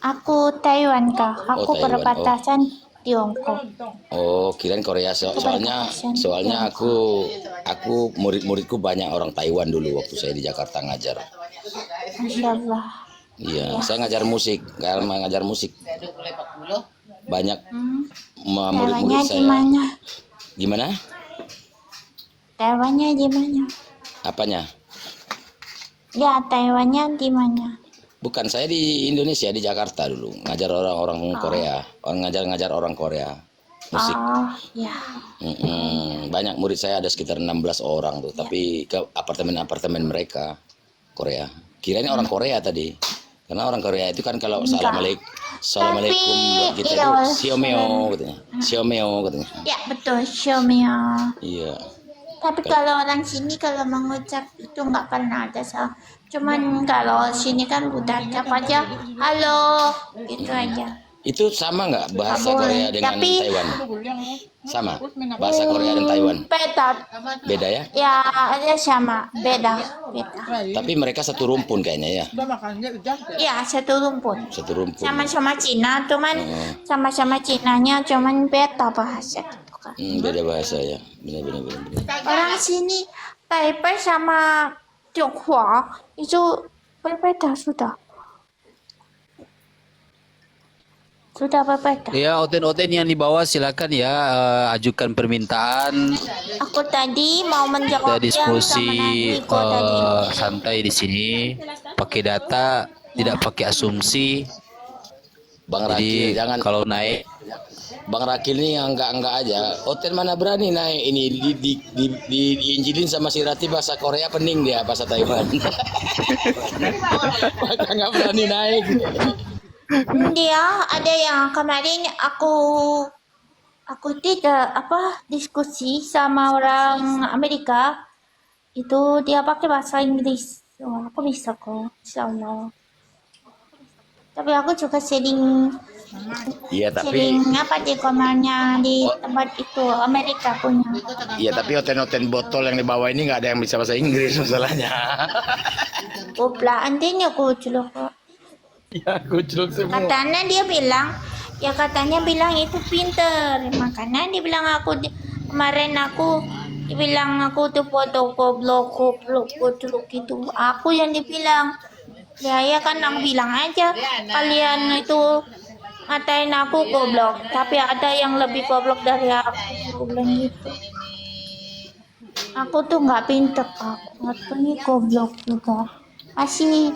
Aku Taiwan kak. Aku Taiwan. perbatasan Tiongkok. Oh, kirain Korea soalnya aku murid-muridku banyak orang Taiwan dulu waktu saya di Jakarta ngajar. Masya Allah. Iya, saya ngajar musik, banyak murid-murid Taiwannya saya. di mana? Gimana? Taiwannya di mana? Apanya? Ya, Taiwannya di mana? Bukan, saya di Indonesia, di Jakarta dulu ngajar orang-orang Korea, ngajar orang Korea musik. Oh, ya. Banyak murid saya ada sekitar 16 orang tuh, tapi ke apartemen mereka Korea. Kirain orang Korea tadi. Karena orang Korea itu kan kalau assalamualaikum buat kita itu siomeo katanya. Siomeo katanya. Ya, betul, Xiaomia. Iya. Tapi kalau orang sini kalau mengucap itu nggak pernah ada salah. Cuman kalau sini kan udah ucap aja halo gitu aja. Itu sama nggak bahasa Nggak Korea boleh. dengan Tapi- Taiwan? Sama. Bahasa Korea dan Taiwan. Beda ya? Ya, ada sama, beda. Tapi mereka satu rumpun kayaknya ya. Ya, satu rumpun. Satu rumpun. Sama-sama Cina, cuman sama-sama Cinanya cuman beda bahasa gitu kan. Beda bahasa ya. Benar. Orang sini Taipei sama Tionghoa itu berbeda sudah. Sudah Bapak? Ya, Oten-Oten yang di bawah silakan ya, ajukan permintaan. Aku tadi mau Kita menjawab yang diskusi sama Niko tadi. santai di sini, pakai data, tidak pakai asumsi. Bang Jadi Rakil, jangan kalau naik, Bang Rakil ini yang enggak aja. Oten mana berani naik ini diinjilin sama si Rati bahasa Korea, pening dia bahasa Taiwan. Maka nggak berani naik. Dia ada yang kemarin aku tidak diskusi sama orang Amerika, itu dia pakai bahasa Inggris. Oh, aku bisa kok, insya Allah. Tapi aku juga sering Iya tapi di kamarnya di tempat itu Amerika punya. iya tapi Oten-Oten botol yang di bawah ini nggak ada yang bisa bahasa Inggris masalahnya. Goblok, antinya kucluk kok. Ya kucluk semua. Katanya dia bilang, katanya bilang itu pinter. Makanya dia bilang kemarin dibilang aku tuh foto goblok gitu. Aku yang dibilang, ya kan aku bilang aja kalian itu ngatain aku goblok, tapi ada yang lebih goblok dari aku. Aku bilang gitu. Aku tuh nggak pinter, aku ini goblok juga. Masih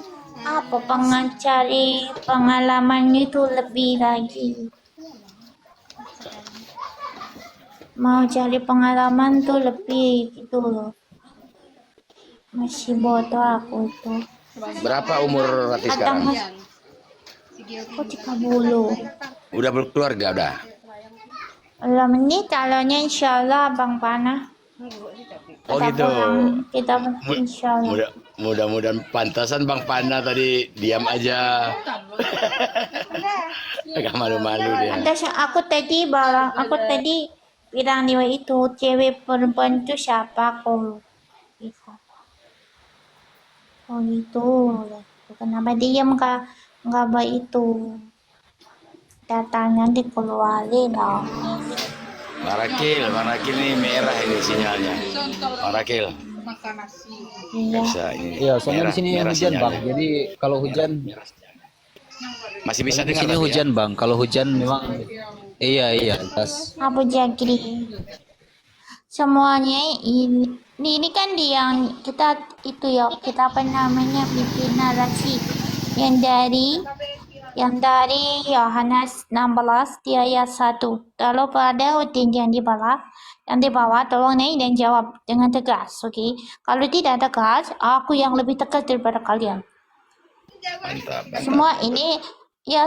cari pengalaman itu lebih lagi. Mau cari pengalaman tuh lebih gitu loh. Masih bodoh aku itu. Berapa umur Rati sekarang? Aku 30. Udah berkeluarga udah. Belum ini calonnya insya Allah Bang Panah. Oh gitu. Kita insya Allah. Mudah-mudahan pantasan Bang Pana tadi diam aja. Agak malu-malu dia. Aku tadi bilang dia itu cewek perempuan itu siapa kok bisa. Oh gitu. Kenapa dia nggak baik itu? Datanya dikeluarin dong. Bang Rakil ini merah ini sinyalnya. Bang Rakil. Bisa ini. iya, soalnya di sini merah hujan sinyalnya. Bang. Jadi kalau hujan, Masih bisa di dengar sini tapi ya? hujan Bang. Kalau hujan memang, iya, tas. Abu Jagri. Semuanya ini kan yang kita itu ya, kita apa namanya bikin narasi yang dari Yohanes 16 di ayat 1. Kalau pada Udin yang di bawah tolong naik dan jawab dengan tegas, oke? Kalau tidak tegas, aku yang lebih tegas daripada kalian. Mantap.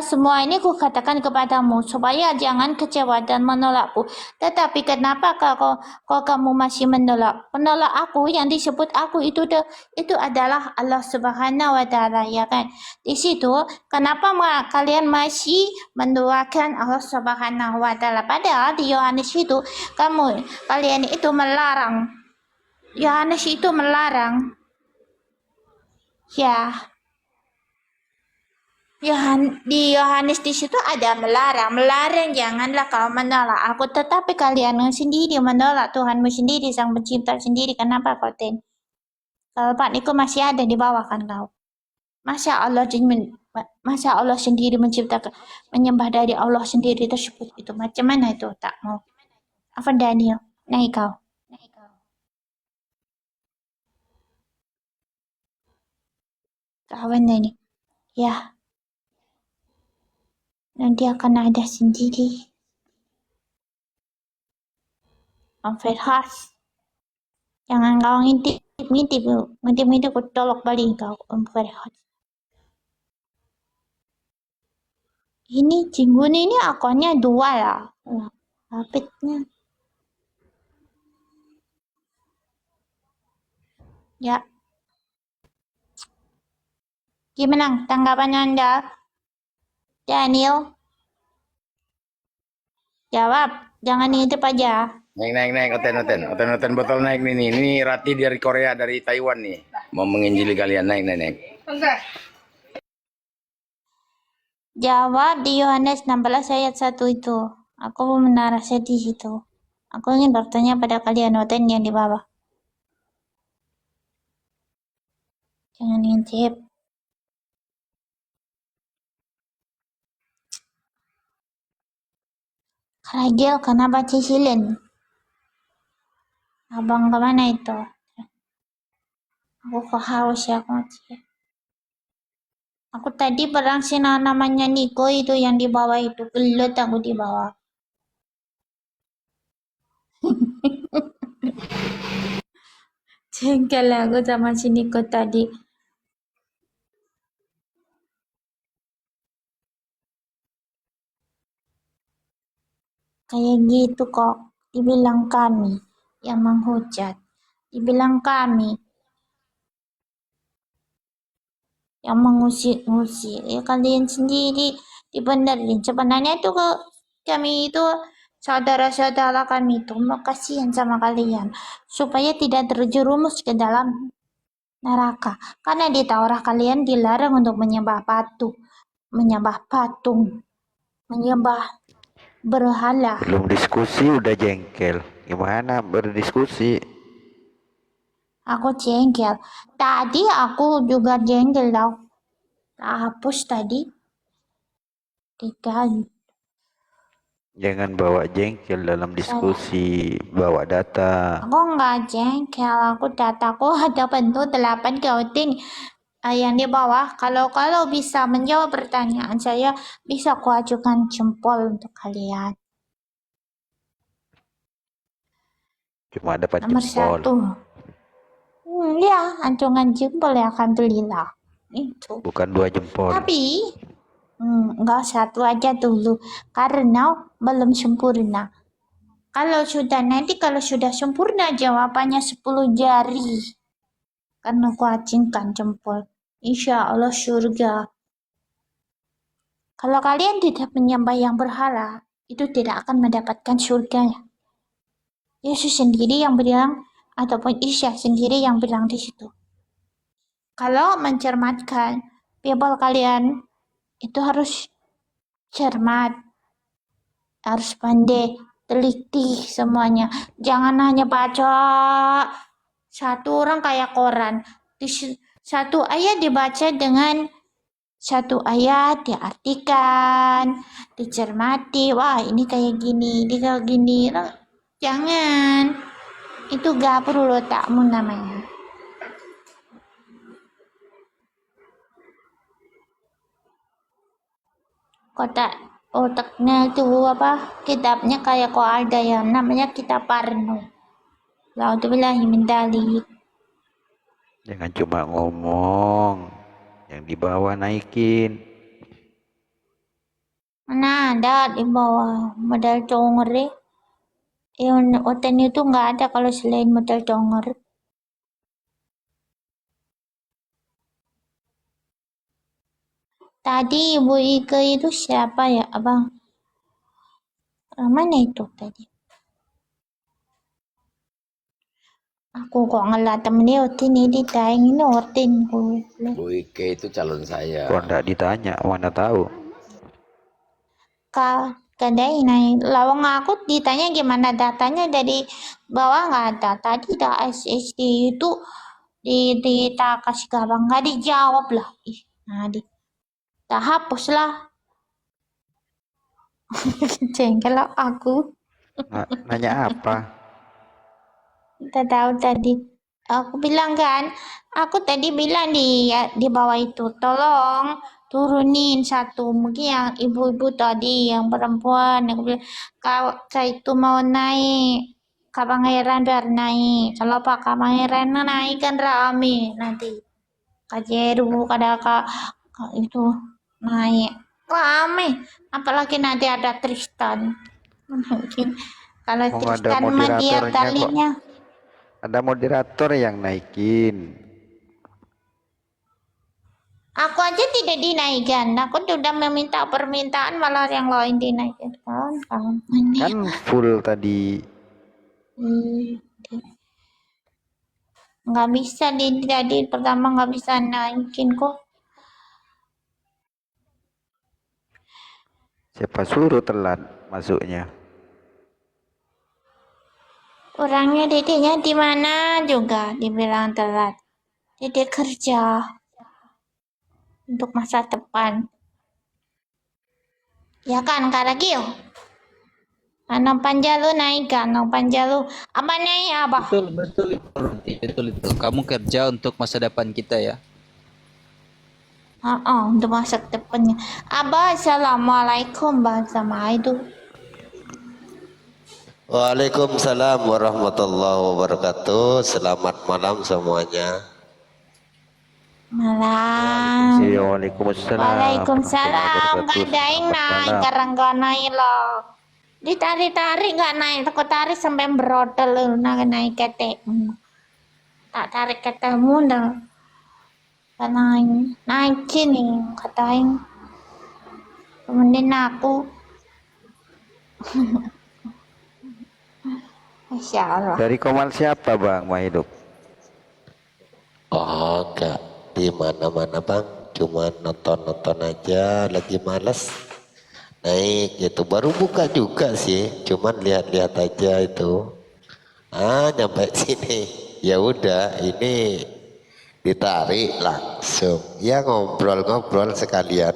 Semua ini ku katakan kepadamu supaya jangan kecewa dan menolakku. Tetapi kenapa kau kamu masih menolak? Penolak aku yang disebut aku itu adalah Allah Subhanahu wa taala, ya kan? Di situ kenapa kalian masih mendoakan Allah Subhanahu wa taala? Padahal di Yohanes itu kalian itu melarang. Yohanes itu melarang. Ya. Di Yohanes di situ ada melarang janganlah kau menolak aku, tetapi kalian sendiri menolak Tuhanmu sendiri, sang pencipta sendiri. Kenapa kau kalau Pak Niko masih ada di bawah kan kau? Masa Allah sendiri menciptakan, menyembah dari Allah sendiri tersebut itu macam mana itu? Tak mau. Apa Daniel? Naik kau. Kawan ini. Ya. Nanti akan ada sendiri. Om Ferhat, jangan kau ngintip ku tolak balik kau Om Ferhat. Ini Cinggun ini akunnya 2 lah. Hafidnya. Ya. Gimana tanggapan Anda? Daniel, jawab, jangan ngintip aja. Naik Oten botol naik nih. Ini Rati dari Korea, dari Taiwan nih. Mau menginjili kalian, naik. Jawab di Yohanes 16 ayat 1 itu. Aku mau menarasi di situ. Aku ingin bertanya pada kalian Oten yang di bawah. Jangan ngintip. Ragil, kenapa cicilin? Abang kemana itu? Aku kok haus ya, aku tadi barang sina namanya Niko itu yang di bawah itu, gelut aku di bawah. Jengkel aku sama si Niko tadi. Kayak gitu kok, dibilang kami yang menghujat, dibilang kami yang mengusir-ngusir. Ya kalian sendiri dibenerin. Sebenarnya itu kami itu saudara-saudara kami itu mau kasihan sama kalian supaya tidak terjerumus ke dalam neraka. Karena di Taurat kalian dilarang untuk menyembah patung, menyembah berhala. Belum diskusi udah jengkel. Gimana berdiskusi? Aku jengkel. Tadi aku juga jengkel tau. Tak hapus tadi. Tiga. Jangan bawa jengkel dalam diskusi, bawa data. Aku nggak jengkel. Aku dataku ada bentuk 8 kautin yang di bawah. Kalau bisa menjawab pertanyaan saya, bisa aku ajukan jempol untuk kalian. Cuma dapat Nomor jempol. 1. Ya, acungan jempol ya, alhamdulillah. Itu. Bukan 2 jempol. Tapi enggak, 1 aja dulu karena belum sempurna. Kalau sudah sempurna jawabannya 10 jari. Karena aku acungkan jempol. Insya Allah surga. Kalau kalian tidak menyembah yang berhala, itu tidak akan mendapatkan surga. Yesus sendiri yang bilang, ataupun Isa sendiri yang bilang di situ. Kalau mencermatkan Bible kalian, itu harus cermat, harus pandai, teliti semuanya. Jangan hanya baca satu orang kayak koran. Satu ayat dibaca dengan satu ayat diartikan, dicermati. Wah, ini kayak gini, ini kayak gini. Jangan. Itu gak perlu takmu namanya. Otaknya itu apa? Kitabnya kayak kok ada ya, namanya kitab Parno. La'udzubillahi min dzalik. Jangan cuma ngomong, yang di bawah naikin. Mana ada di bawah modal conger ya? Oten itu nggak ada kalau selain modal conger. Tadi Ibu Ike itu siapa ya, Abang? Mana itu tadi? Aku kok ngeliat temennya Otin ini ditayangin Otin. Bu Ike itu calon saya. Kok enggak ditanya, mana tahu. Kadai naik lawang aku ditanya gimana datanya dari bawah nggak ada. Tadi dah SSD itu kita kasih ke abang nggak dijawab lah. Nah, tak hapus lah. Jengkel lah aku. Nanya apa? Kita tahu tadi. Aku bilang kan, aku tadi bilang di bawah itu, tolong turunin satu. Mungkin yang ibu-ibu tadi, yang perempuan, aku bilang, kalau saya itu mau naik, Kak Pangeran biar naik. Kalau Pak Pangeran naik kan rame nanti. Kak Jeru, Kak itu naik. Rame. Apalagi nanti ada Tristan. Mungkin kalau Tristan mah dia talinya. Ada moderator yang naikin. Aku aja tidak dinaikkan. Aku sudah meminta permintaan malah yang lain dinaikkan. Kan full tadi. Nggak bisa jadi pertama nggak bisa naikin kok. Siapa suruh telat masuknya? Orangnya dedeknya di mana juga dibilang telat. Dedek kerja untuk masa depan. Ya kan Kak Ragil? Anong panjalu naik, anong panjalu. Apa naik apa? Betul itu Ranti, betul itu. Kamu kerja untuk masa depan kita ya. Untuk masa depannya. Abah, assalamualaikum bahasa itu. Waalaikumsalam warahmatullahi wabarakatuh. Selamat malam semuanya. Malam. Iya, waalaikumsalam. Waalaikumsalam. warahmatullahi wabarakatuh. Gak ada yang Selamat naik, malam. karena gak naik loh. Ditarik-tarik gak naik, aku tarik sampai berodol loh, naik ketemu. Tak tarik ketemu dah. Gak naik, naikin nih, katain. Kemudian aku. Masya Allah. Dari Komal siapa Bang Mahidup? Oh enggak, di mana-mana bang. Cuma nonton-nonton aja, lagi males. Naik gitu, baru buka juga sih. Cuman lihat-lihat aja itu. Nyampe sini. Ya udah, ini ditarik langsung. Ya ngobrol-ngobrol sekalian.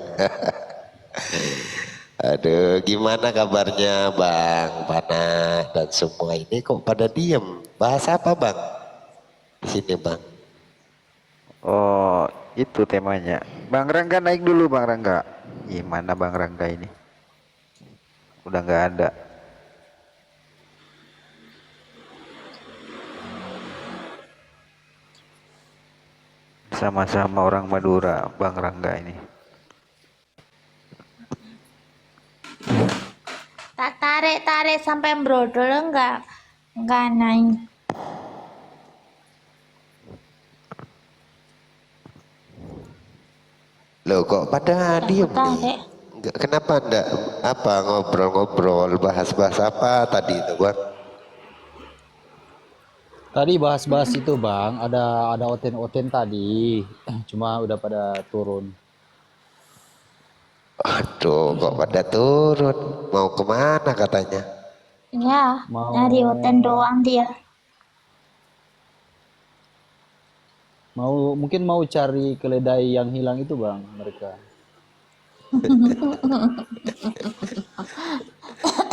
Aduh, gimana kabarnya Bang Panah dan semua ini kok pada diem? Bahas apa Bang? Di sini Bang. Oh, itu temanya. Bang Rangga naik dulu Bang Rangga. Gimana Bang Rangga ini? Udah nggak ada. Sama-sama orang Madura Bang Rangga ini. Tak tarik-tarik sampai brodol enggak naik. Loh kok pada diem nih? Tarik. Kenapa enggak apa ngobrol-ngobrol, bahas-bahas apa tadi itu Bang? Tadi bahas-bahas itu Bang, ada oten-oten tadi. Cuma udah pada turun. Aduh kok pada turun, mau kemana katanya? Ya, Mau nyari hotel doang dia. mungkin mau cari keledai yang hilang itu Bang mereka.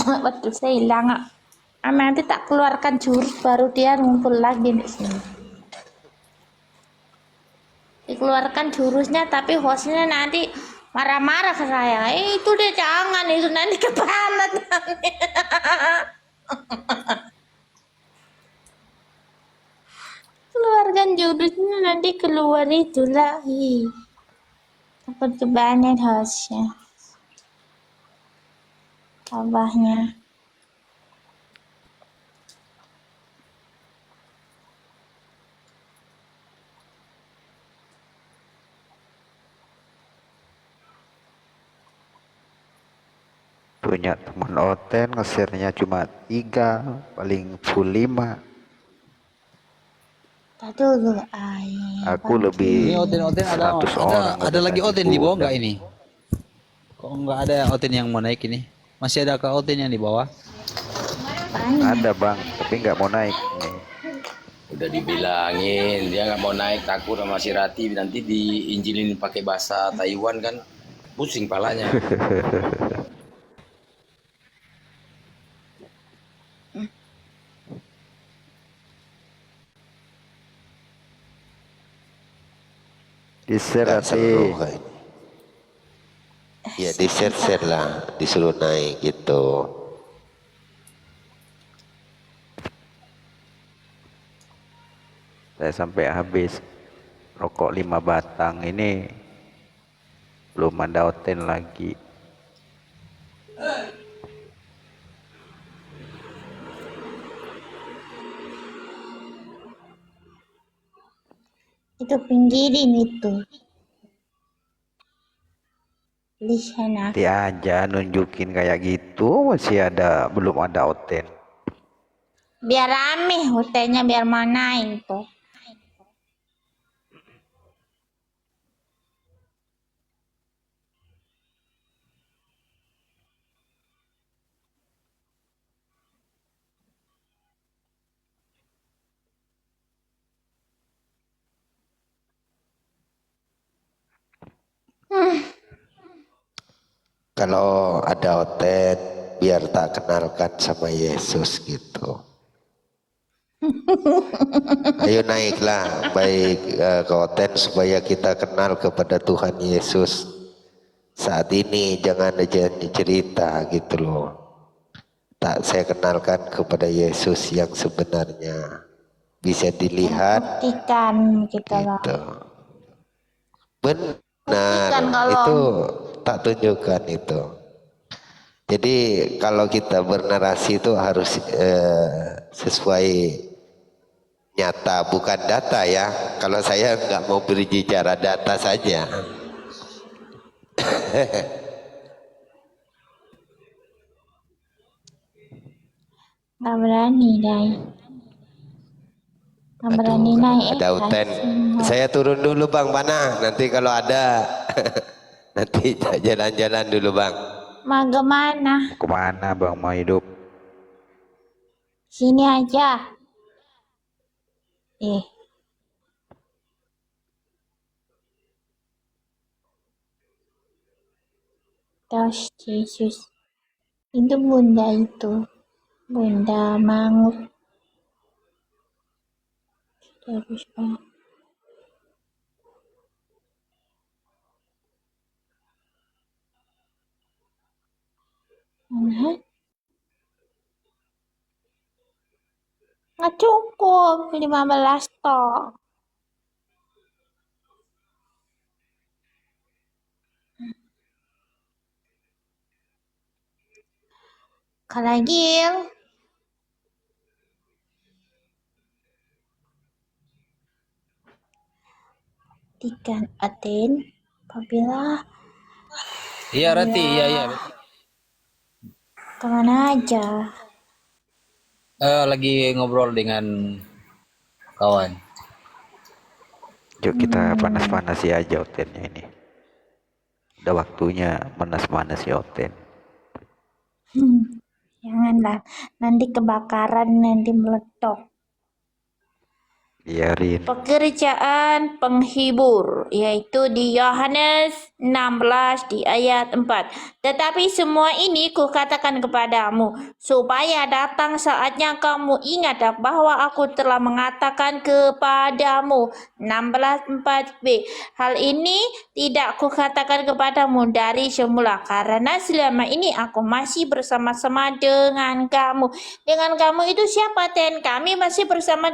Waktu saya hilang, nanti tak keluarkan jurus baru dia ngumpul lagi di sini. Dikeluarkan jurusnya, tapi hostnya nanti marah-marah ke saya. Itu deh jangan, itu nanti kepanas nanti. Keluarkan jurusnya nanti keluar itulah. Takut kebanyakan hostnya. Abahnya. Punya teman Oten nge-share-nya cuma 3, paling full 5. Dulu Aku lebih Ini oten-oten 100 orang ada udah lagi kasih oten di bawah kuda. nggak ini? Kok nggak ada oten yang mau naik ini? Masih ada kah oten yang di bawah? Ada Bang, tapi nggak mau naik nih. Udah dibilangin dia nggak mau naik, takut sama si Rati nanti diinjilin pakai bahasa Taiwan kan, pusing palanya. Di-share Nggak Rati. seru kayak ini. Ya di share lah, disuruh naik gitu. Saya sampai habis rokok 5 batang ini belum ada Oten lagi. Itu pinggirin itu. Lihat Nanti aja nunjukin kayak gitu masih ada belum ada Oten. biar rame hotelnya, biar mana itu. Kalau ada Oten biar tak kenalkan sama Yesus gitu. Ayo naiklah baik ke Oten supaya kita kenal kepada Tuhan Yesus saat ini, jangan aja cerita gitu loh. Tak, saya kenalkan kepada Yesus yang sebenarnya bisa dilihat. Buktikan kita lah. Gitu. Benar, Buktikan kalau itu tak tunjukkan itu. Jadi kalau kita bernarasi itu harus sesuai nyata, bukan data ya. Kalau saya nggak mau berbicara data saja. Nggak berani, Dai. Nggak berani naik. Ada Uten. Saya turun dulu Bang Panah. Nanti kalau ada nanti jalan-jalan dulu Bang. Mau kemana? Kemana Bang mau hidup? Sini aja. Terus Yesus. Itu bunda itu. Bunda Mangut. Terus Bang. Nggak cukup 15 tok. Kalagil. Tikan Aten apabila Iya Rati, iya. kemana aja? Lagi ngobrol dengan kawan. Yuk kita panas-panasi aja Otennya ini. Udah waktunya panas-panasi Oten. Janganlah, nanti kebakaran, nanti meledak. Biarin. Pekerjaan penghibur, yaitu di Yohanes 16 di ayat 4. Tetapi semua ini kukatakan kepadamu, supaya datang saatnya kamu ingat bahwa aku telah mengatakan kepadamu. 16:4b. Hal ini tidak kukatakan kepadamu dari semula, karena selama ini aku masih bersama-sama dengan kamu. Dengan kamu itu siapa, Ten? Kami masih bersama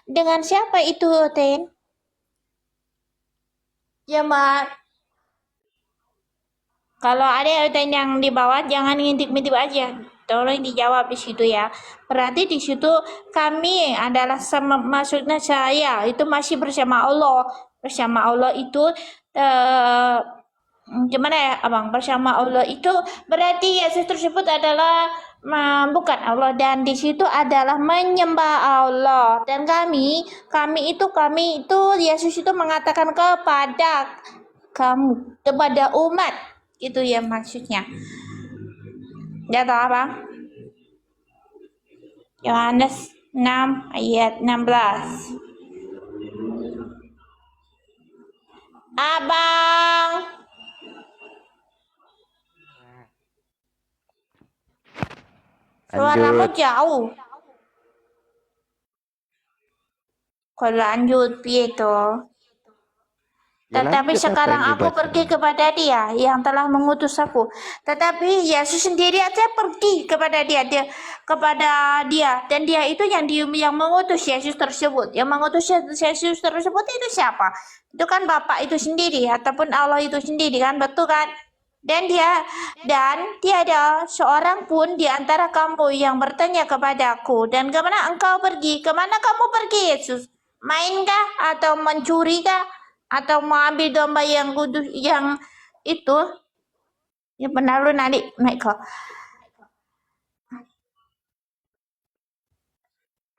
dengan siapa itu, Ten? Ya, Mbak. Kalau ada yang di bawah, jangan ngintip-ngintip aja. Tolong dijawab di situ ya. Berarti di situ kami adalah sama, maksudnya saya itu masih bersama Allah. Bersama Allah itu gimana ya, Abang? Bersama Allah itu berarti Yesus tersebut adalah bukan Allah, dan di situ adalah menyembah Allah. Dan kami itu Yesus itu mengatakan kepada kamu, kepada umat, itu ya maksudnya. Ya tahu apa? Yohanes 6 ayat 16. Abang. Suaramu jauh. Kau lanjut Pietro. Tetapi sekarang aku pergi kepada Dia yang telah mengutus aku. Tetapi Yesus sendiri aja pergi kepada Dia, dan Dia itu yang mengutus Yesus tersebut. Yang mengutus Yesus tersebut itu siapa? Itu kan Bapa itu sendiri ataupun Allah itu sendiri kan, betul kan? Dan tiada seorang pun di antara kamu yang bertanya kepadaku, dan kemana engkau pergi? Kemana kamu pergi, Yesus? Mainkah atau mencurikah? Atau mau ambil domba yang kudus yang itu? Ya benar, lu naik kok.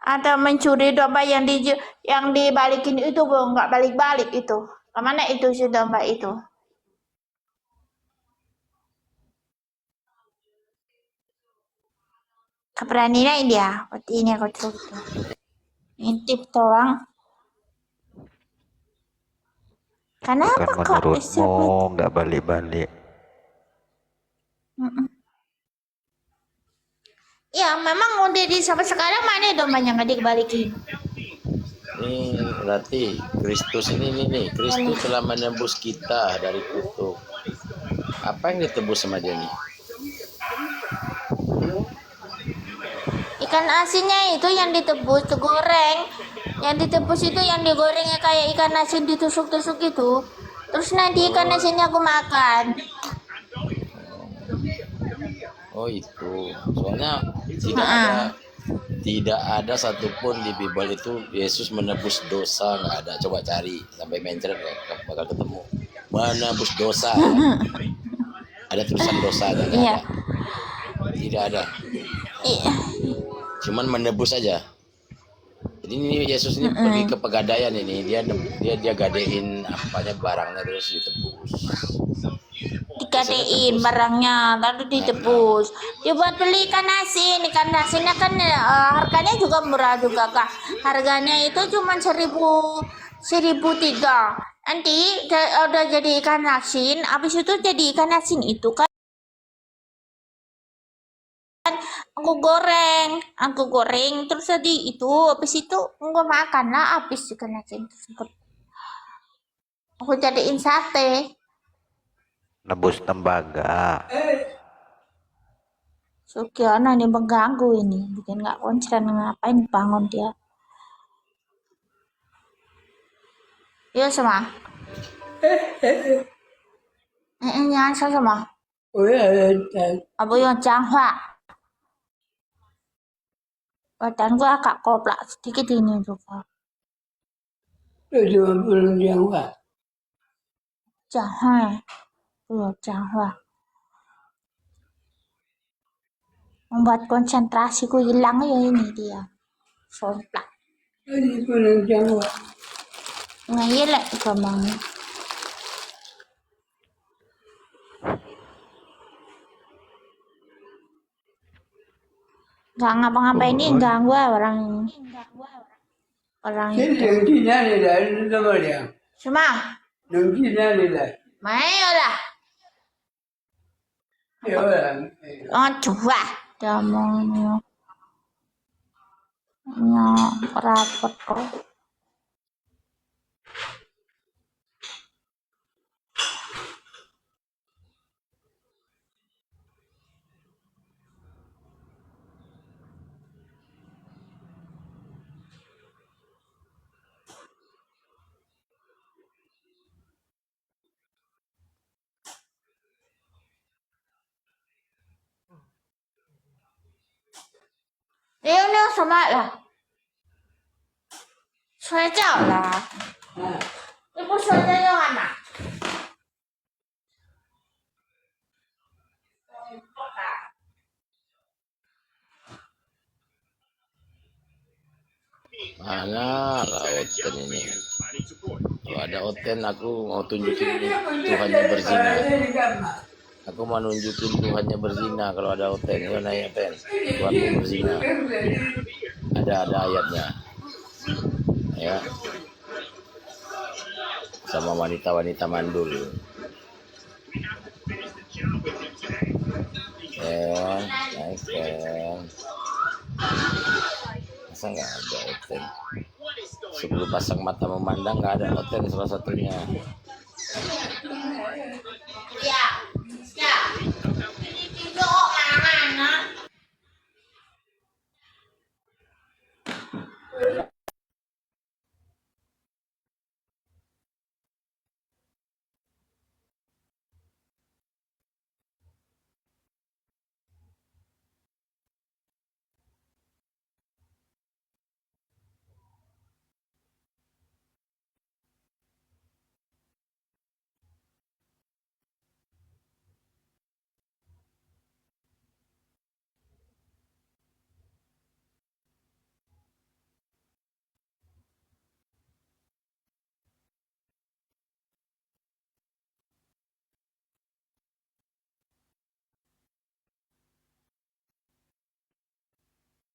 Atau mencuri domba yang dibalikin itu, Bu, nggak balik-balik itu. Kemana itu si domba itu? Keberanian dia, seperti ini aku tuh. Intip doang. Kenapa kok menurutmu nggak balik-balik? Ya, memang udah di sampai sekarang mana dombanya nggak dikebalikin. Ini berarti Kristus ini nih, Kristus telah menebus kita dari kutuk. Apa yang ditebus sama dia nih? Ikan asinnya itu yang ditebus, digoreng. Yang ditebus itu yang digorengnya kayak ikan asin ditusuk-tusuk itu. Terus nanti ikan asinnya aku makan. Oh itu, soalnya tidak ada satupun di Bible itu Yesus menebus dosa, nggak ada. Coba cari sampai mencret bakal ketemu. Menebus dosa. Ada tulisan dosa nggak ada. Tidak ada. Cuman menebus aja. Jadi ini Yesus ini pergi ke pegadaian ini, dia gadein apanya barangnya terus ditebus. Dikadein barangnya lalu ditebus. Dibuat beli ikan asinnya kan harganya juga murah juga kak. Harganya itu cuma 1.003. Nanti udah jadi ikan asin, habis itu jadi ikan asin itu kan aku goreng terus tadi itu habis itu aku makan lah habis ikan asin tersebut. Aku jadiin sate. Nebus tembaga. Sukiana nih mengganggu ini, bikin nggak konsen ngapain bangun dia. Iya sama. Jangan sama. Apa yang Changhua? Badan gua agak koplak sedikit ini juga. Cuma belum Changhua. Changhua. Changhua. Membuat konsentrasiku hilang ya ini dia. Somplak. Jadi belum Changhua. Ngayelek gamang. Gak ngapa-ngapain ini ganggu orang Jadi itu. yang Cina ni lah, itu sama dia. Semang. Yang Cina ni lah. Main lah. Ya orang. Oh coba. Damangnya. Rapet kok. Ini sama lah. Saya lah. Ibu saya yang mana? Mana lah Oten ini? Kalau ada Oten aku mau tunjukin Tuhannya berzina. Aku mau nunjukin Tuhannya berzina kalau ada Oten. Mana ya Oten? Tuhanku berzina. Ada ayatnya. Ya. Sama wanita-wanita mandul. Masa nggak ada Oten? Sebelum pasang mata memandang nggak ada Oten salah satunya.